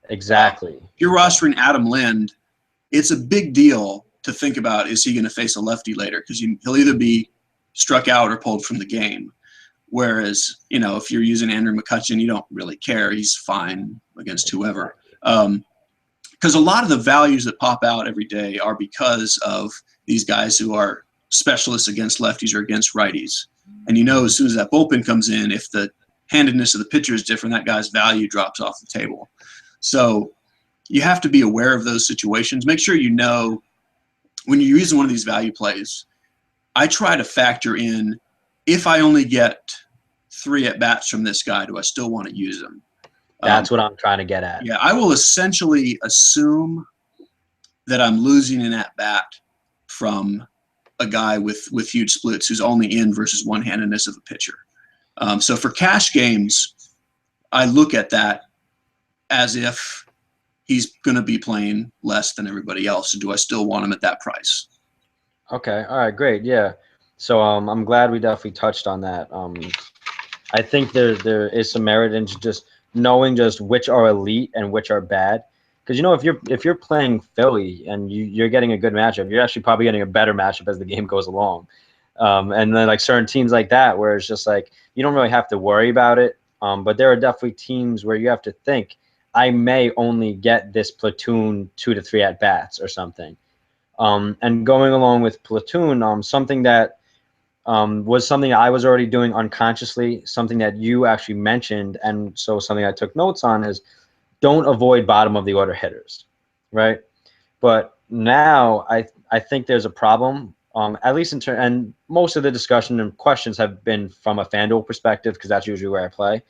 Exactly. If you're rostering Adam Lind, it's a big deal to think about, is he going to face a lefty later? Because he'll either be struck out or pulled from the game. Whereas, if you're using Andrew McCutchen, you don't really care. He's fine against whoever. Because a lot of the values that pop out every day are because of these guys who are specialists against lefties or against righties. And as soon as that bullpen comes in, if the handedness of the pitcher is different, that guy's value drops off the table. So you have to be aware of those situations. Make sure when you're using one of these value plays, I try to factor in, if I only get 3 at-bats from this guy, do I still want to use him? That's what I'm trying to get at. Yeah, I will essentially assume that I'm losing an at-bat from a guy with huge splits who's only in versus one-handedness of a pitcher. So for cash games, I look at that as if he's going to be playing less than everybody else. So do I still want him at that price? Okay. All right. Great. Yeah. So I'm glad we definitely touched on that. I think there is some merit in just knowing just which are elite and which are bad. Because if you're playing Philly and you're getting a good matchup, you're actually probably getting a better matchup as the game goes along. And then like certain teams like that, where it's just like you don't really have to worry about it. But there are definitely teams where you have to think, I may only get this platoon 2 to 3 at bats or something. And going along with platoon, something that was something I was already doing unconsciously, something that you actually mentioned, and so something I took notes on is don't avoid bottom of the order hitters, right? But now I think there's a problem, at least and most of the discussion and questions have been from a FanDuel perspective because that's usually where I play.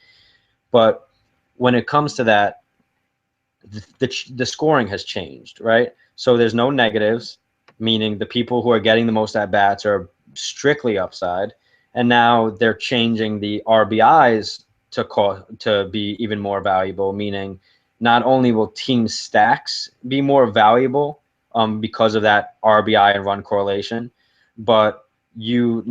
But when it comes to that, the scoring has changed, right? So there's no negatives, meaning the people who are getting the most at bats are strictly upside, and now they're changing the RBIs to be even more valuable, meaning not only will team stacks be more valuable because of that RBI and run correlation, but you're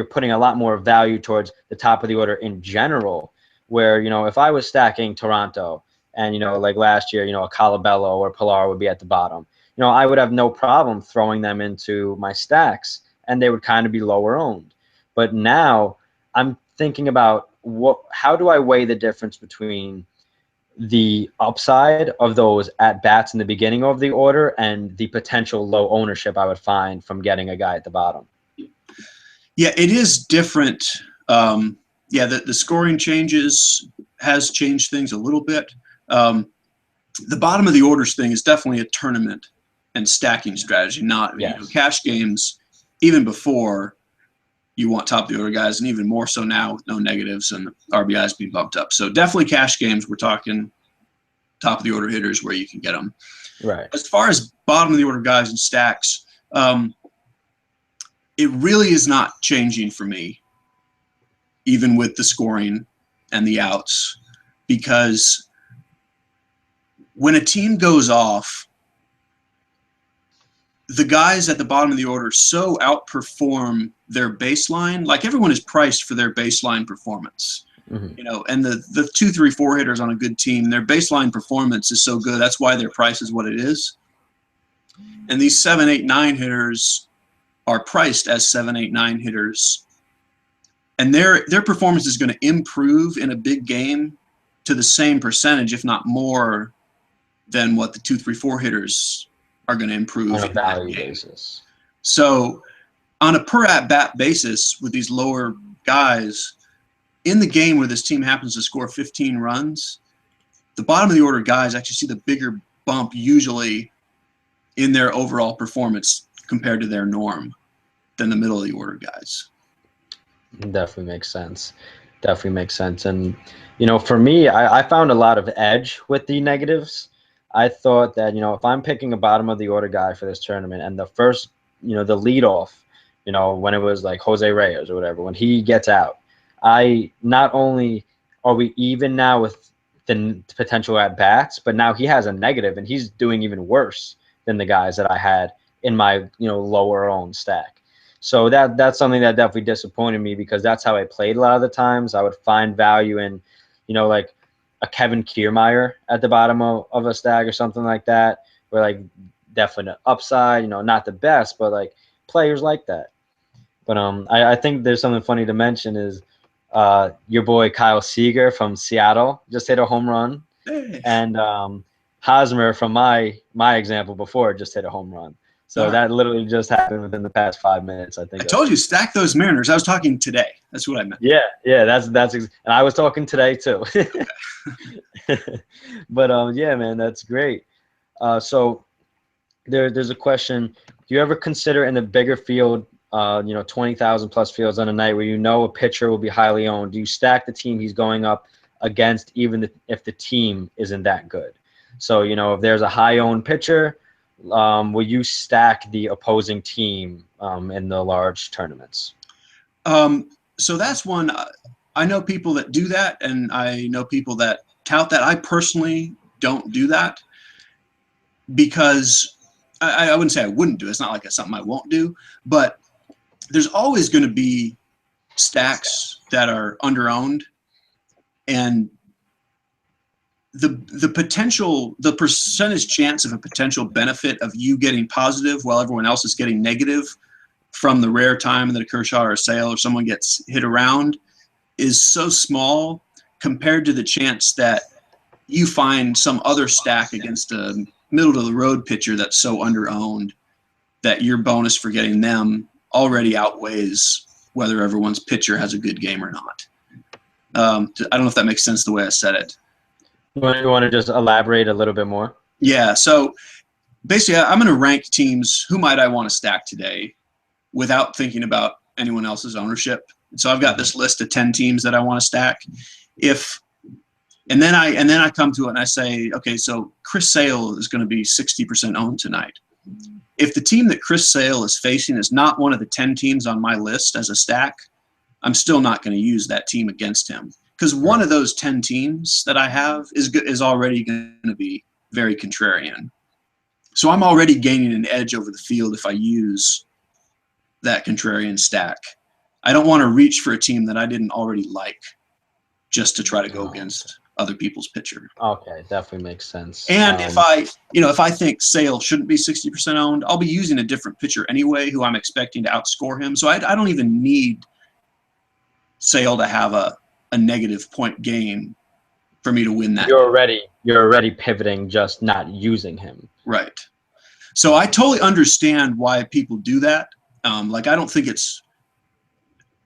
putting a lot more value towards the top of the order in general, where if I was stacking Toronto and like last year, a Colabello or Pilar would be at the bottom, I would have no problem throwing them into my stacks and they would kind of be lower owned. But now I'm thinking about how do I weigh the difference between the upside of those at bats in the beginning of the order and the potential low ownership I would find from getting a guy at the bottom. Yeah, it is different. Yeah, the scoring has changed things a little bit. The bottom of the orders thing is definitely a tournament and stacking strategy, not Yes. cash games. Even before, you want top of the order guys, and even more so now with no negatives and RBIs being bumped up. So definitely cash games. We're talking top of the order hitters where you can get them. Right. As far as bottom of the order guys and stacks, it really is not changing for me, even with the scoring and the outs, because when a team goes off, the guys at the bottom of the order so outperform their baseline. Like, everyone is priced for their baseline performance. Mm-hmm. And the 2, 3, 4 hitters on a good team, their baseline performance is so good. That's why their price is what it is. And these 7, 8, 9 hitters are priced as 7, 8, 9 hitters, and their performance is going to improve in a big game to the same percentage, if not more, than what the 2, 3, 4 hitters are going to improve On a in that value game. basis. So on a per at bat basis with these lower guys, in the game where this team happens to score 15 runs, the bottom of the order guys actually see the bigger bump usually in their overall performance compared to their norm than the middle of the order guys. Definitely makes sense. Definitely makes sense. And, for me, I found a lot of edge with the negatives. I thought that, if I'm picking a bottom of the order guy for this tournament and the first, the leadoff, when it was like Jose Reyes or whatever, when he gets out, I not only are we even now with the potential at bats, but now he has a negative and he's doing even worse than the guys that I had in my, lower owned stack. So that's something that definitely disappointed me, because that's how I played a lot of the times. I would find value in, like a Kevin Kiermaier at the bottom of a stack or something like that, where like definitely an upside, not the best, but like players like that. But I think there's something funny to mention is your boy Kyle Seager from Seattle just hit a home run, Hey. and Hosmer from my example before just hit a home run. So that literally just happened within the past 5 minutes, I think. I told you, stack those Mariners. I was talking today. That's what I meant. Yeah, that's and I was talking today too. But yeah, man, that's great. So there's a question. Do you ever consider in the bigger field, 20,000 plus fields on a night where a pitcher will be highly owned? Do you stack the team he's going up against, even if the team isn't that good? So, if there's a high owned pitcher, will you stack the opposing team in the large tournaments? So that's one. I know people that do that, and I know people that tout that. I personally don't do that, because I wouldn't say I wouldn't do it. It's not like it's something I won't do, but there's always going to be stacks that are underowned, and the potential, the percentage chance of a potential benefit of you getting positive while everyone else is getting negative from the rare time that a Kershaw or a Sale or someone gets hit around is so small compared to the chance that you find some other stack against a middle of the road pitcher that's so underowned that your bonus for getting them already outweighs whether everyone's pitcher has a good game or not. I don't know if that makes sense the way I said it. You want to just elaborate a little bit more? Yeah, so basically I'm going to rank teams. Who might I want to stack today without thinking about anyone else's ownership? So I've got this list of 10 teams that I want to stack. And then I come to it and I say, okay, so Chris Sale is going to be 60% owned tonight. If the team that Chris Sale is facing is not one of the 10 teams on my list as a stack, I'm still not going to use that team against him, because one of those 10 teams that I have is already going to be very contrarian. So I'm already gaining an edge over the field if I use that contrarian stack. I don't want to reach for a team that I didn't already like just to try to go against other people's pitcher. Okay, definitely makes sense. And if I think Sale shouldn't be 60% owned, I'll be using a different pitcher anyway who I'm expecting to outscore him. So I don't even need Sale to have a negative point game for me to win that. You're already pivoting, just not using him. Right. So I totally understand why people do that. Like, I don't think it's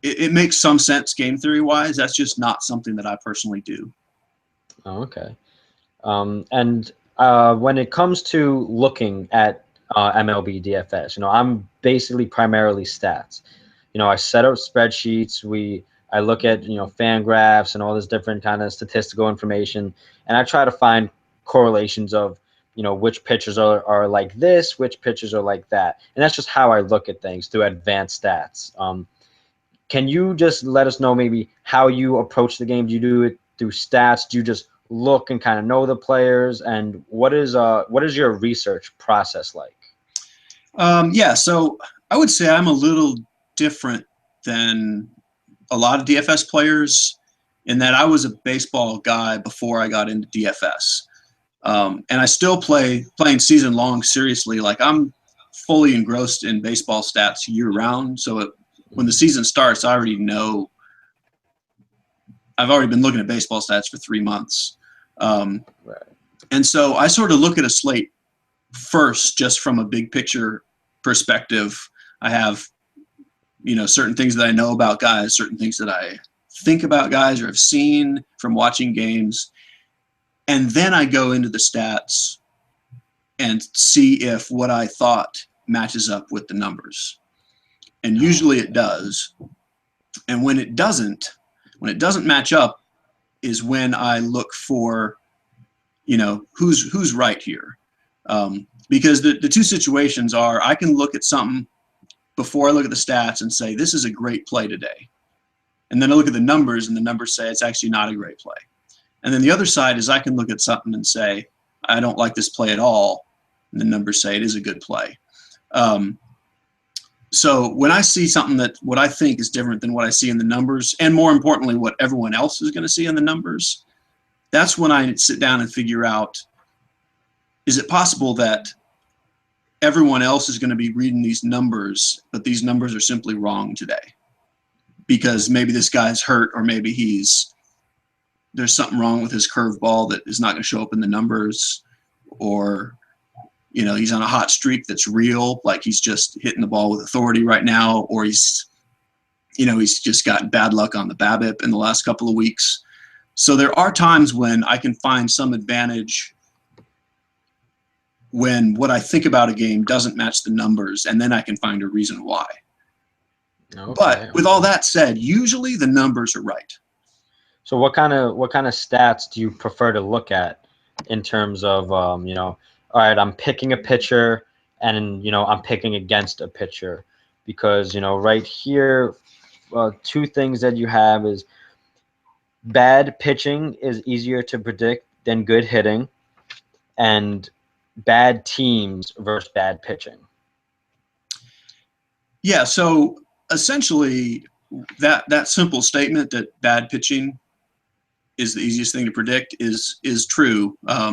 it makes some sense game theory wise. That's just not something that I personally do. Oh, okay. And when it comes to looking at MLB DFS, I'm basically primarily stats. I set up spreadsheets. I look at fan graphs and all this different kind of statistical information, and I try to find correlations of which pitchers are like this, which pitchers are like that, and that's just how I look at things through advanced stats. Can you just let us know maybe how you approach the game? Do you do it through stats? Do you just look and kind of know the players? And what is your research process like? Yeah, so I would say I'm a little different than a lot of DFS players in that I was a baseball guy before I got into DFS. And I still playing season long seriously. Like I'm fully engrossed in baseball stats year round. So when the season starts, I already know. I've already been looking at baseball stats for 3 months. Right. And so I sort of look at a slate first, just from a big picture perspective. I have, certain things that I know about guys, certain things that I think about guys or have seen from watching games. And then I go into the stats and see if what I thought matches up with the numbers. And usually it does. And when it doesn't match up is when I look for, who's right here. Because the two situations are, I can look at something before I look at the stats and say, this is a great play today. And then I look at the numbers and the numbers say it's actually not a great play. And then the other side is I can look at something and say, I don't like this play at all. And the numbers say it is a good play. So when I see something that what I think is different than what I see in the numbers, and more importantly, what everyone else is going to see in the numbers, that's when I sit down and figure out, is it possible that everyone else is going to be reading these numbers, but these numbers are simply wrong today? Because maybe this guy's hurt, or maybe there's something wrong with his curveball that is not going to show up in the numbers, or he's on a hot streak that's real, like he's just hitting the ball with authority right now, or he's just gotten bad luck on the BABIP in the last couple of weeks. So there are times when I can find some advantage when what I think about a game doesn't match the numbers, and then I can find a reason why. Okay. But with all that said, usually the numbers are right. So what kind of stats do you prefer to look at in terms of all right, I'm picking a pitcher and I'm picking against a pitcher, because right here, two things that you have is bad pitching is easier to predict than good hitting, and bad teams versus bad pitching. Yeah, so essentially that simple statement that bad pitching is the easiest thing to predict is true. How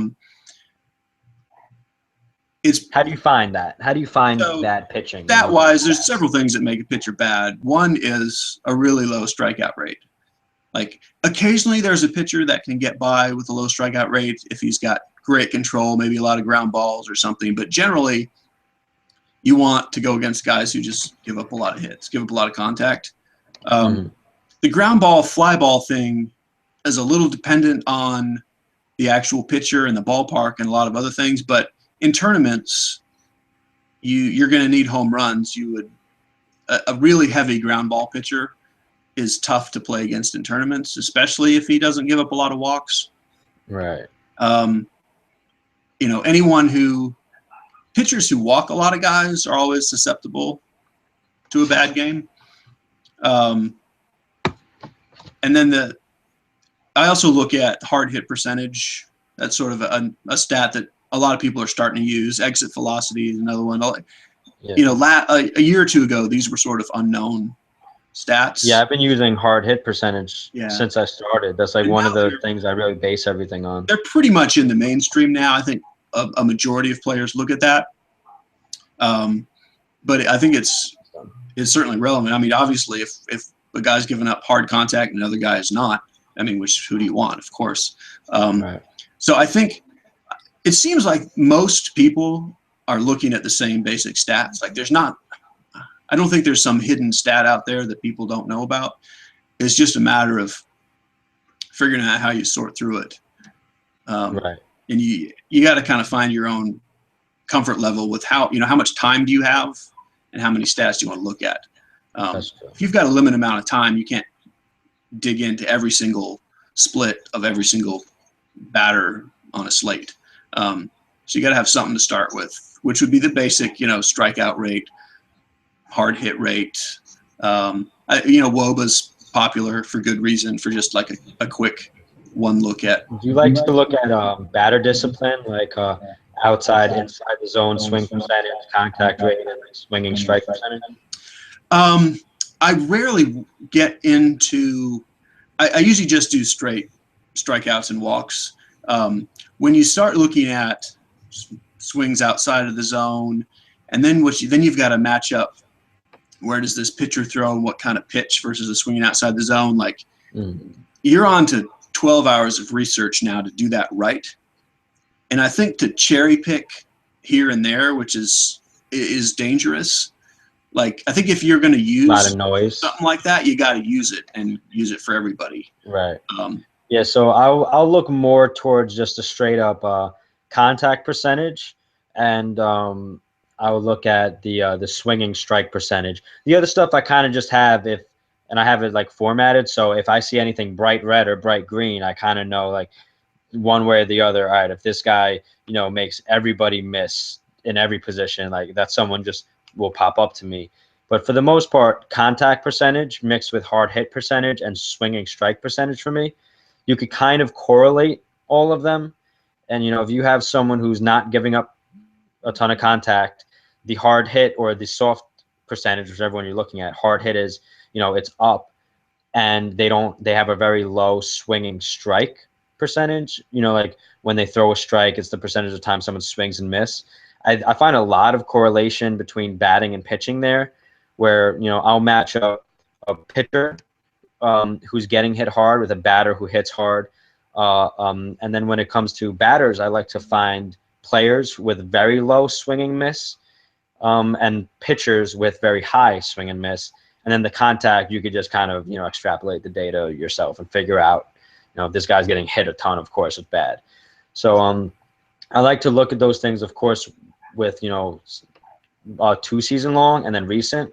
do you find that? How do you find bad pitching? Stat-wise, there's several things that make a pitcher bad. One is a really low strikeout rate. Like occasionally there's a pitcher that can get by with a low strikeout rate if he's got great control, maybe a lot of ground balls or something. But generally, you want to go against guys who just give up a lot of hits, give up a lot of contact. The ground ball, fly ball thing is a little dependent on the actual pitcher and the ballpark and a lot of other things. But in tournaments, you're going to need home runs. A really heavy ground ball pitcher is tough to play against in tournaments, especially if he doesn't give up a lot of walks. Right. Pitchers who walk a lot of guys are always susceptible to a bad game. And then I also look at hard hit percentage. That's sort of a stat that a lot of people are starting to use. Exit velocity is another one. Yeah. A year or two ago, these were sort of unknown stats. Yeah, I've been using hard hit percentage since I started. That's like one of the things I really base everything on. They're pretty much in the mainstream now. I think a majority of players look at that. But I think it's certainly relevant. I mean, obviously, if a guy's giving up hard contact and another guy is not, I mean, who do you want, of course? Right. So I think it seems like most people are looking at the same basic stats. Like there's not I don't think there's some hidden stat out there that people don't know about. It's just a matter of figuring out how you sort through it. Right. And you got to kind of find your own comfort level with how much time do you have and how many stats do you want to look at. If you've got a limited amount of time, you can't dig into every single split of every single batter on a slate. So you got to have something to start with, which would be the basic, strikeout rate, hard hit rate. WOBA's popular for good reason, for just like a quick one look at. Do you like to look at batter discipline, like outside, inside the zone, swing percentage, contact rate, and swinging strike percentage? I rarely get into. I usually just do straight strikeouts and walks. When you start looking at swings outside of the zone, and then then you've got to match up. Where does this pitcher throw, and what kind of pitch versus a swinging outside the zone? Like you're on to 12 hours of research now to do that right. And I think to cherry pick here and there, which is dangerous. Like, I think if you're going to use a lot of noise, something like that, you got to use it and use it for everybody. Right. Yeah. So I'll look more towards just a straight up contact percentage, and I will look at the swinging strike percentage. The other stuff I kind of just have and I have it like formatted. So if I see anything bright red or bright green, I kind of know like one way or the other. All right, if this guy, makes everybody miss in every position, like that someone just will pop up to me. But for the most part, contact percentage mixed with hard hit percentage and swinging strike percentage for me, you could kind of correlate all of them. And, if you have someone who's not giving up a ton of contact, the hard hit or the soft percentage, whichever one you're looking at, hard hit is, it's up, and they have a very low swinging strike percentage. Like when they throw a strike, it's the percentage of time someone swings and miss. I find a lot of correlation between batting and pitching there, where, I'll match up a pitcher who's getting hit hard with a batter who hits hard. And then when it comes to batters, I like to find players with very low swing and miss, and pitchers with very high swing and miss. And then the contact, you could just kind of, extrapolate the data yourself and figure out, if this guy's getting hit a ton, of course, it's bad. So I like to look at those things, of course, with, 2 season long and then recent.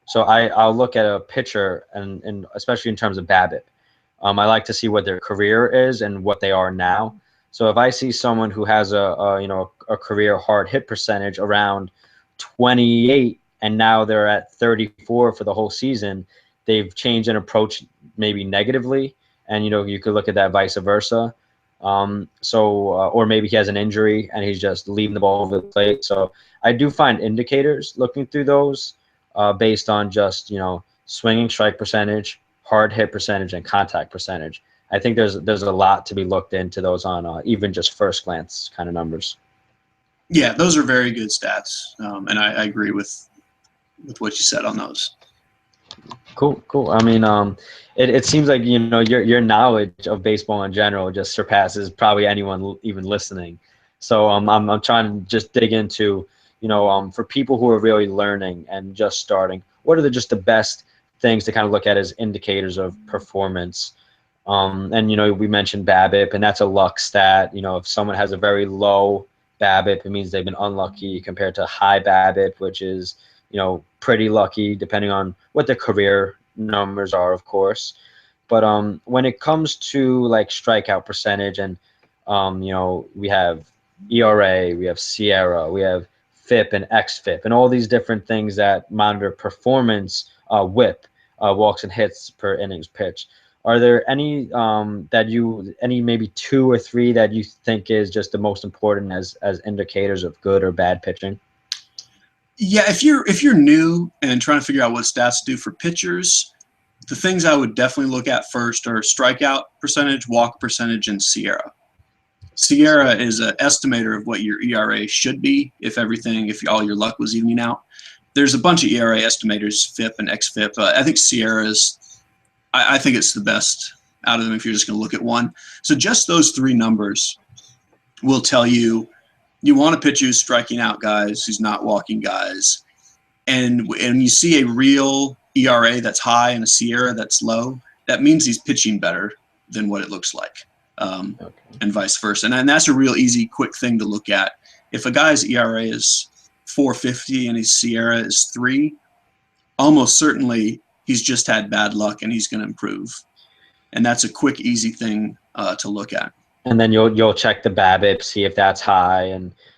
So I'll look at a pitcher, and especially in terms of BABIP. I like to see what their career is and what they are now. So if I see someone who has a career hard hit percentage around 28, and now they're at 34 for the whole season, they've changed an approach maybe negatively, and you could look at that vice versa. Or maybe he has an injury and he's just leaving the ball over the plate. So I do find indicators looking through those based on just swinging strike percentage, hard hit percentage, and contact percentage. I think there's a lot to be looked into those on even just first glance kind of numbers. Yeah, those are very good stats, and I agree with what you said on those. Cool. I mean, it seems like your knowledge of baseball in general just surpasses probably anyone even listening. So I'm trying to just dig into for people who are really learning and just starting, what are just the best things to kind of look at as indicators of performance? And we mentioned BABIP, and that's a luck stat. If someone has a very low BABIP, it means they've been unlucky, compared to high BABIP, which is pretty lucky, depending on what their career numbers are, of course. But when it comes to like strikeout percentage, and we have ERA, we have Sierra, we have FIP and xFIP, and all these different things that monitor performance, WHIP, walks and hits per innings pitched. Are there any maybe 2 or 3 that you think is just the most important as indicators of good or bad pitching? Yeah, if you're new and trying to figure out what stats to do for pitchers, the things I would definitely look at first are strikeout percentage, walk percentage, and Sierra. Sierra is an estimator of what your ERA should be if all your luck was evening out. There's a bunch of ERA estimators, FIP and xFIP. I think Sierra I think it's the best out of them if you're just going to look at one. So just those 3 numbers will tell you want a pitcher who's striking out guys, who's not walking guys. And you see a real ERA that's high and a Sierra that's low, that means he's pitching better than what it looks like, and vice versa. And that's a real easy, quick thing to look at. If a guy's ERA is 4.50 and his Sierra is 3, almost certainly he's just had bad luck and he's going to improve. And that's a quick, easy thing to look at. And then you'll check the BABIP, see if that's high,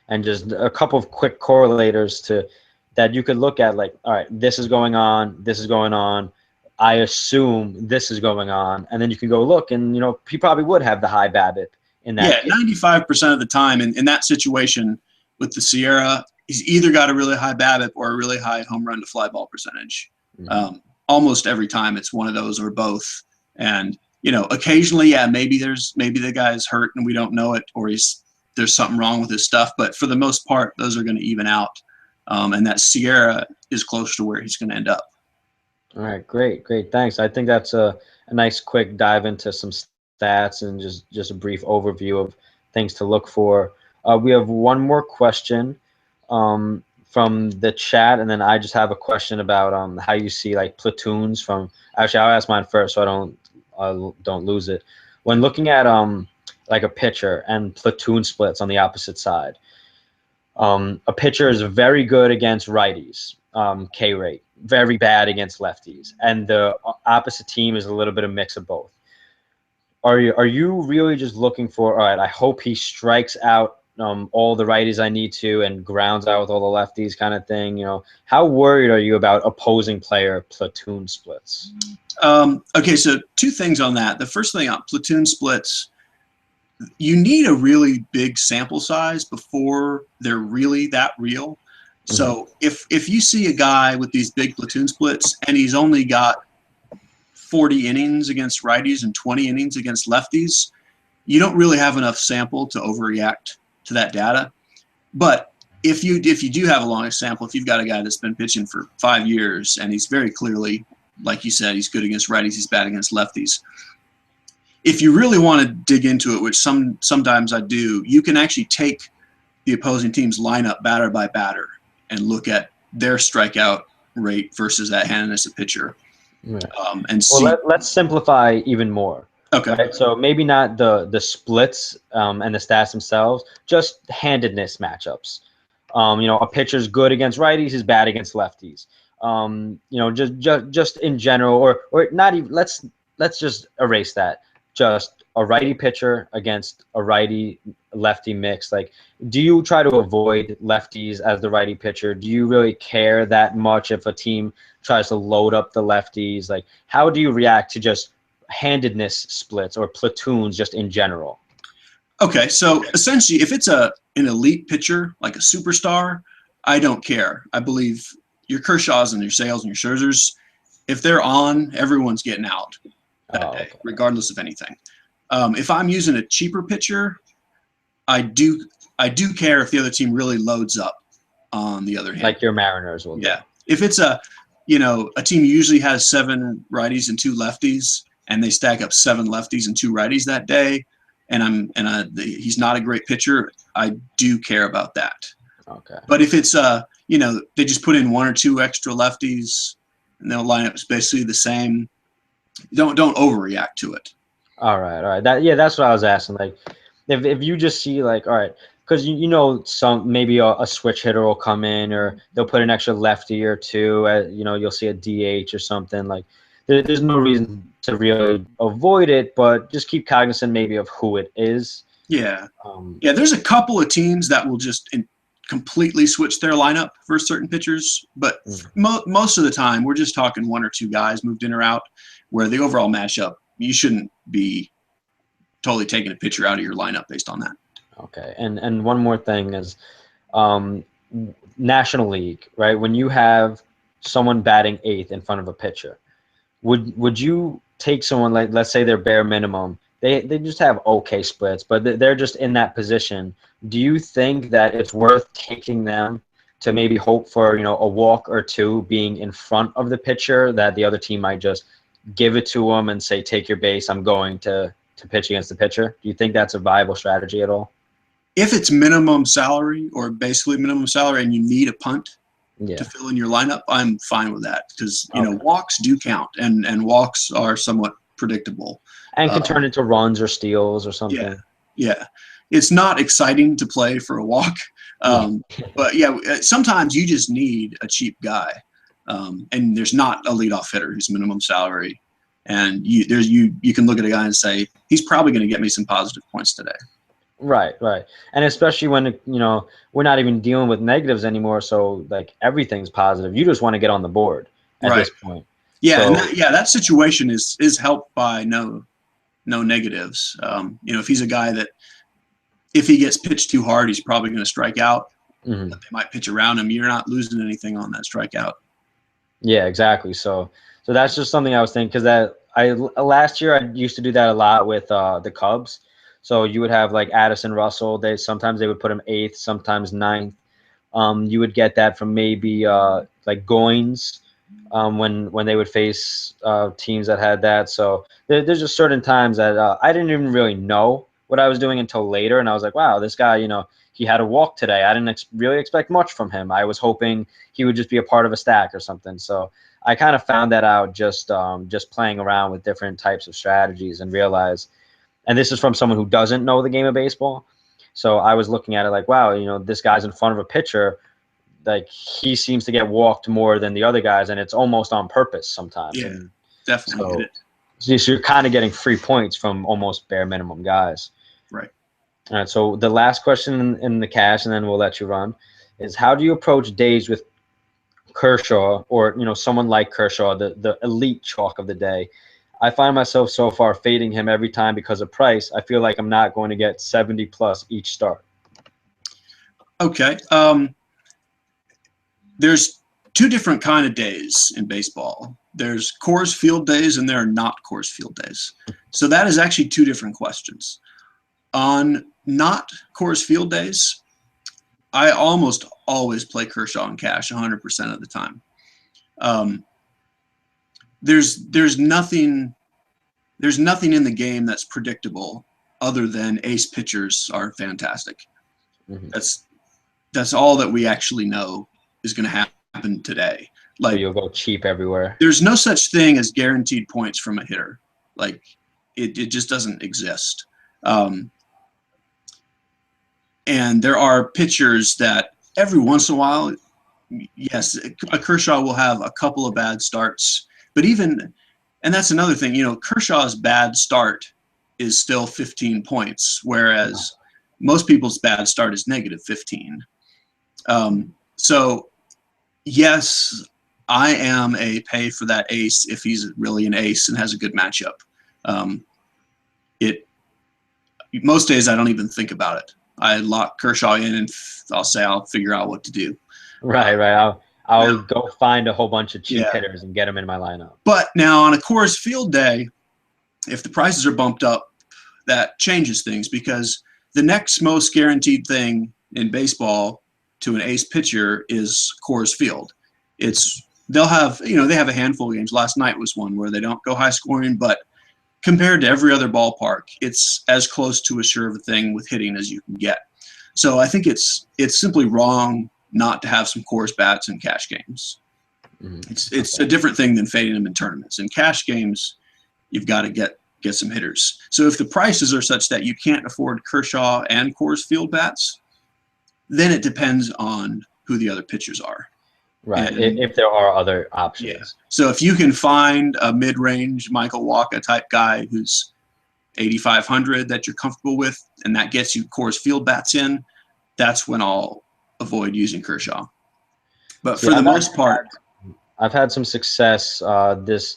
and just a couple of quick correlators to that you could look at, like, all right, this is going on, this is going on, I assume this is going on, and then you can go look, and he probably would have the high BABIP in that. Yeah, 95% of the time in that situation with the Sierra, he's either got a really high BABIP or a really high home run to fly ball percentage. Almost every time it's one of those or both. And occasionally, yeah, maybe the guy's hurt and we don't know it, or there's something wrong with his stuff. But for the most part, those are going to even out. And that Sierra is close to where he's going to end up. All right, great, thanks. I think that's a nice quick dive into some stats and just a brief overview of things to look for. We have one more question from the chat, and then I just have a question about how you see like platoons from. Actually, I'll ask mine first so I don't lose it. When looking at like a pitcher and platoon splits on the opposite side, a pitcher is very good against righties, K rate, very bad against lefties, and the opposite team is a little bit of mix of both. Are you really just looking for, all right, I hope he strikes out all the righties I need to and grounds out with all the lefties kind of thing? How worried are you about opposing player platoon splits? Okay, so two things on that. The first thing on platoon splits, you need a really big sample size before they're really that real. So if you see a guy with these big platoon splits and he's only got 40 innings against righties and 20 innings against lefties, you don't really have enough sample to overreact to that data. But if you do have a long sample, if you've got a guy that's been pitching for 5 years and he's very clearly, like you said, he's good against righties, he's bad against lefties. If you really want to dig into it, which sometimes I do, you can actually take the opposing team's lineup batter by batter and look at their strikeout rate versus that handed as a pitcher. Right. And see. Well, let's simplify even more. Okay. Right? So maybe not the splits and the stats themselves, just handedness matchups. A pitcher's good against righties, he's bad against lefties. Just in general, or not even. Let's just erase that. Just a righty pitcher against a righty lefty mix. Like, do you try to avoid lefties as the righty pitcher? Do you really care that much if a team tries to load up the lefties? Like, how do you react to just handedness splits or platoons just in general? Okay, so essentially, if it's an elite pitcher, like a superstar, I don't care. I believe your Kershaws and your Sales and your Scherzers, if they're on, everyone's getting out that day, regardless of anything. If I'm using a cheaper pitcher, I do care if the other team really loads up on the other hand. Like your Mariners will do. Yeah. If it's a team usually has 7 righties and 2 lefties, and they stack up 7 lefties and 2 righties that day, and he's not a great pitcher, I do care about that. Okay. But if it's they just put in 1 or 2 extra lefties and their lineup is basically the same, don't overreact to it. All right. That's what I was asking. Like, if you just see, like, all right, because some maybe a switch hitter will come in, or they'll put an extra lefty or two. You'll see a DH or something. Like, there's no reason to really avoid it, but just keep cognizant maybe of who it is. Yeah. There's a couple of teams that will just completely switch their lineup for certain pitchers, but most of the time we're just talking 1 or 2 guys moved in or out, where the overall matchup, you shouldn't be totally taking a pitcher out of your lineup based on that. Okay, and one more thing is National League, right? When you have someone batting 8th in front of a pitcher, would you take someone like, let's say they're bare minimum, they just have okay splits, but they're just in that position. Do you think that it's worth taking them to maybe hope for a walk or 2 being in front of the pitcher, that the other team might just give it to them and say, take your base, I'm going to pitch against the pitcher? Do you think that's a viable strategy at all? If it's minimum salary or basically minimum salary and you need a punt, to Yeah. fill in your lineup, I'm fine with that because Okay. walks do count, and walks are somewhat predictable. And can turn into runs or steals or Yeah, something. yeah. It's not exciting to play for a walk, Yeah. but yeah, sometimes you just need a cheap guy, and there's not a leadoff hitter who's minimum salary, and you can look at a guy and say he's probably going to get me some positive points today. Right, right. And especially when, we're not even dealing with negatives anymore. So like everything's positive. You just want to get on the board at Right. this point. Yeah, and So that situation is helped by no negatives. If he's a guy that if he gets pitched too hard, he's probably going to strike out. mhm. But they might pitch around him. You're not losing anything on that strikeout. Yeah, exactly. So that's just something I was thinking, because that I last year I used to do that a lot with the Cubs. So you would have like Addison Russell. Sometimes they would put him eighth, sometimes ninth. You would get that from maybe like Goins, when they would face teams that had that. So there's just certain times that I didn't even really know what I was doing until later, and I was like, wow, this guy, he had a walk today. I didn't really expect much from him. I was hoping he would just be a part of a stack or something. So I kind of found that out just playing around with different types of strategies, and realized, and this is from someone who doesn't know the game of baseball. So I was looking at it like, wow, this guy's in front of a pitcher, like he seems to get walked more than the other guys, and it's almost on purpose sometimes. Yeah, And definitely get so, it. so you're kind of getting free points from almost bare minimum guys. Right. All right. So the last question in the cash, and then we'll let you run, is how do you approach days with Kershaw, or someone like Kershaw, the elite chalk of the day? I find myself so far fading him every time because of price. I feel like I'm not going to get 70 plus each start. Okay. There's two different kind of days in baseball. There's Coors Field days and there are not Coors Field days. So that is actually two different questions. On not Coors Field days, I almost always play Kershaw in cash 100% of the time. There's nothing in the game that's predictable other than ace pitchers are fantastic. Mm-hmm. That's all that we actually know is going to happen today. So Like, you'll go cheap everywhere. there's no such thing as guaranteed points from a hitter. Like, it just doesn't exist. And there are pitchers that every once in a while, yes, a Kershaw will have a couple of bad starts, but and that's another thing, Kershaw's bad start is still 15 points, whereas most people's bad start is negative 15. So yes, I am a pay for that ace if he's really an ace and has a good matchup. Most days I don't even think about it. I lock Kershaw in and I'll figure out what to do. Right. I'll Now, go find a whole bunch of cheap yeah. hitters and get them in my lineup. But now on a Coors Field day, if the prices are bumped up, that changes things, because the next most guaranteed thing in baseball to an ace pitcher is Coors Field. They'll have, they have a handful of games. Last night was one where they don't go high scoring, but compared to every other ballpark, it's as close to a sure of a thing with hitting as you can get. So I think it's simply wrong not to have some Coors bats in cash games. Mm-hmm. It's a different thing than fading them in tournaments. In cash games, you've got to get some hitters. So if the prices are such that you can't afford Kershaw and Coors Field bats, then it depends on who the other pitchers are. Right, and if there are other options. Yeah. So if you can find a mid-range Michael Wacha type guy who's 8,500 that you're comfortable with, and that gets you Coors Field bats in, that's when I'll avoid using Kershaw. But for the most part, I've had some success this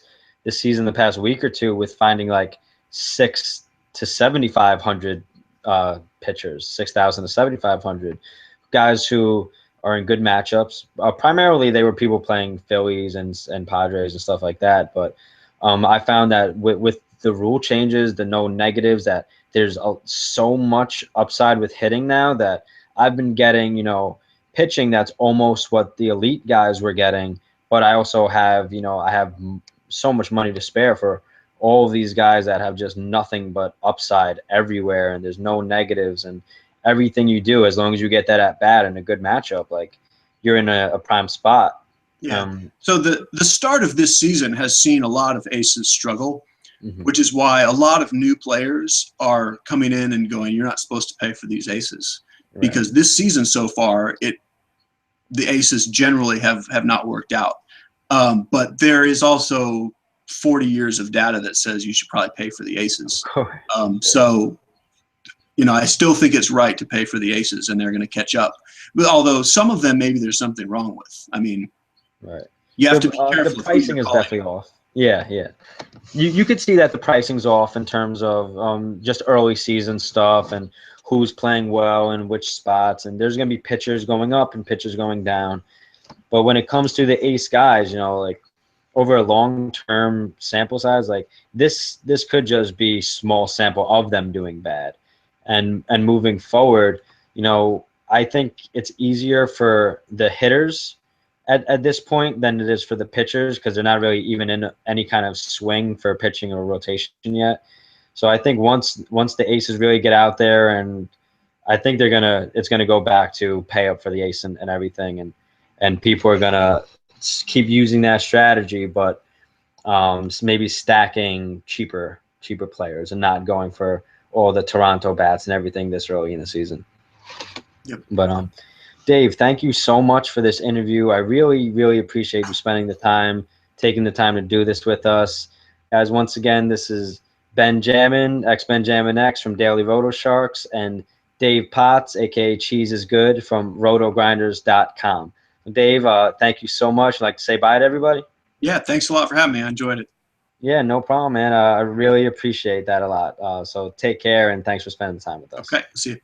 season, the past week or two, with finding like 6,000 to 7,500 pitchers, 6,000 to 7,500 guys who are in good matchups. Primarily, they were people playing Phillies and Padres and stuff like that. But I found that with the rule changes, the no negatives, that there's so much upside with hitting now that I've been getting, pitching that's almost what the elite guys were getting. But I also have, I have so much money to spare for all of these guys that have just nothing but upside everywhere, and there's no negatives, and everything you do, as long as you get that at bat and a good matchup, like you're in a prime spot. Yeah. So the start of this season has seen a lot of aces struggle, which is why a lot of new players are coming in and going, you're not supposed to pay for these aces. Right. Because this season so far, the aces generally have not worked out. But there is also 40 years of data that says you should probably pay for the aces. So, you know, I still think it's right to pay for the aces, and they're going to catch up. But although some of them, maybe there's something wrong with. I mean, you have to be careful. The pricing is definitely off. Yeah. You could see that the pricing's off in terms of just early season stuff and who's playing well and which spots. And there's going to be pitchers going up and pitchers going down. But when it comes to the ace guys, you know, like over a long-term sample size, like this could just be small sample of them doing bad. And moving forward, you know, I think it's easier for the hitters at this point than it is for the pitchers because they're not really even in any kind of swing for pitching or rotation yet. So I think once the aces really get out there, and I think it's gonna go back to pay up for the ace and everything, and people are gonna keep using that strategy, but maybe stacking cheaper players and not going for all the Toronto bats and everything this early in the season. Yep. But Dave, thank you so much for this interview. I really, really appreciate you spending the time, taking the time to do this with us. Guys, once again, this is XBenJamminx, xBenJamminx from Daily Roto Sharks, and Dave Potts, aka CheeseIsGood from rotogrinders.com. Dave, thank you so much. I'd like to say bye to everybody. Yeah, thanks a lot for having me. I enjoyed it. Yeah, no problem, man. I really appreciate that a lot. So take care, and thanks for spending the time with us. Okay, see you.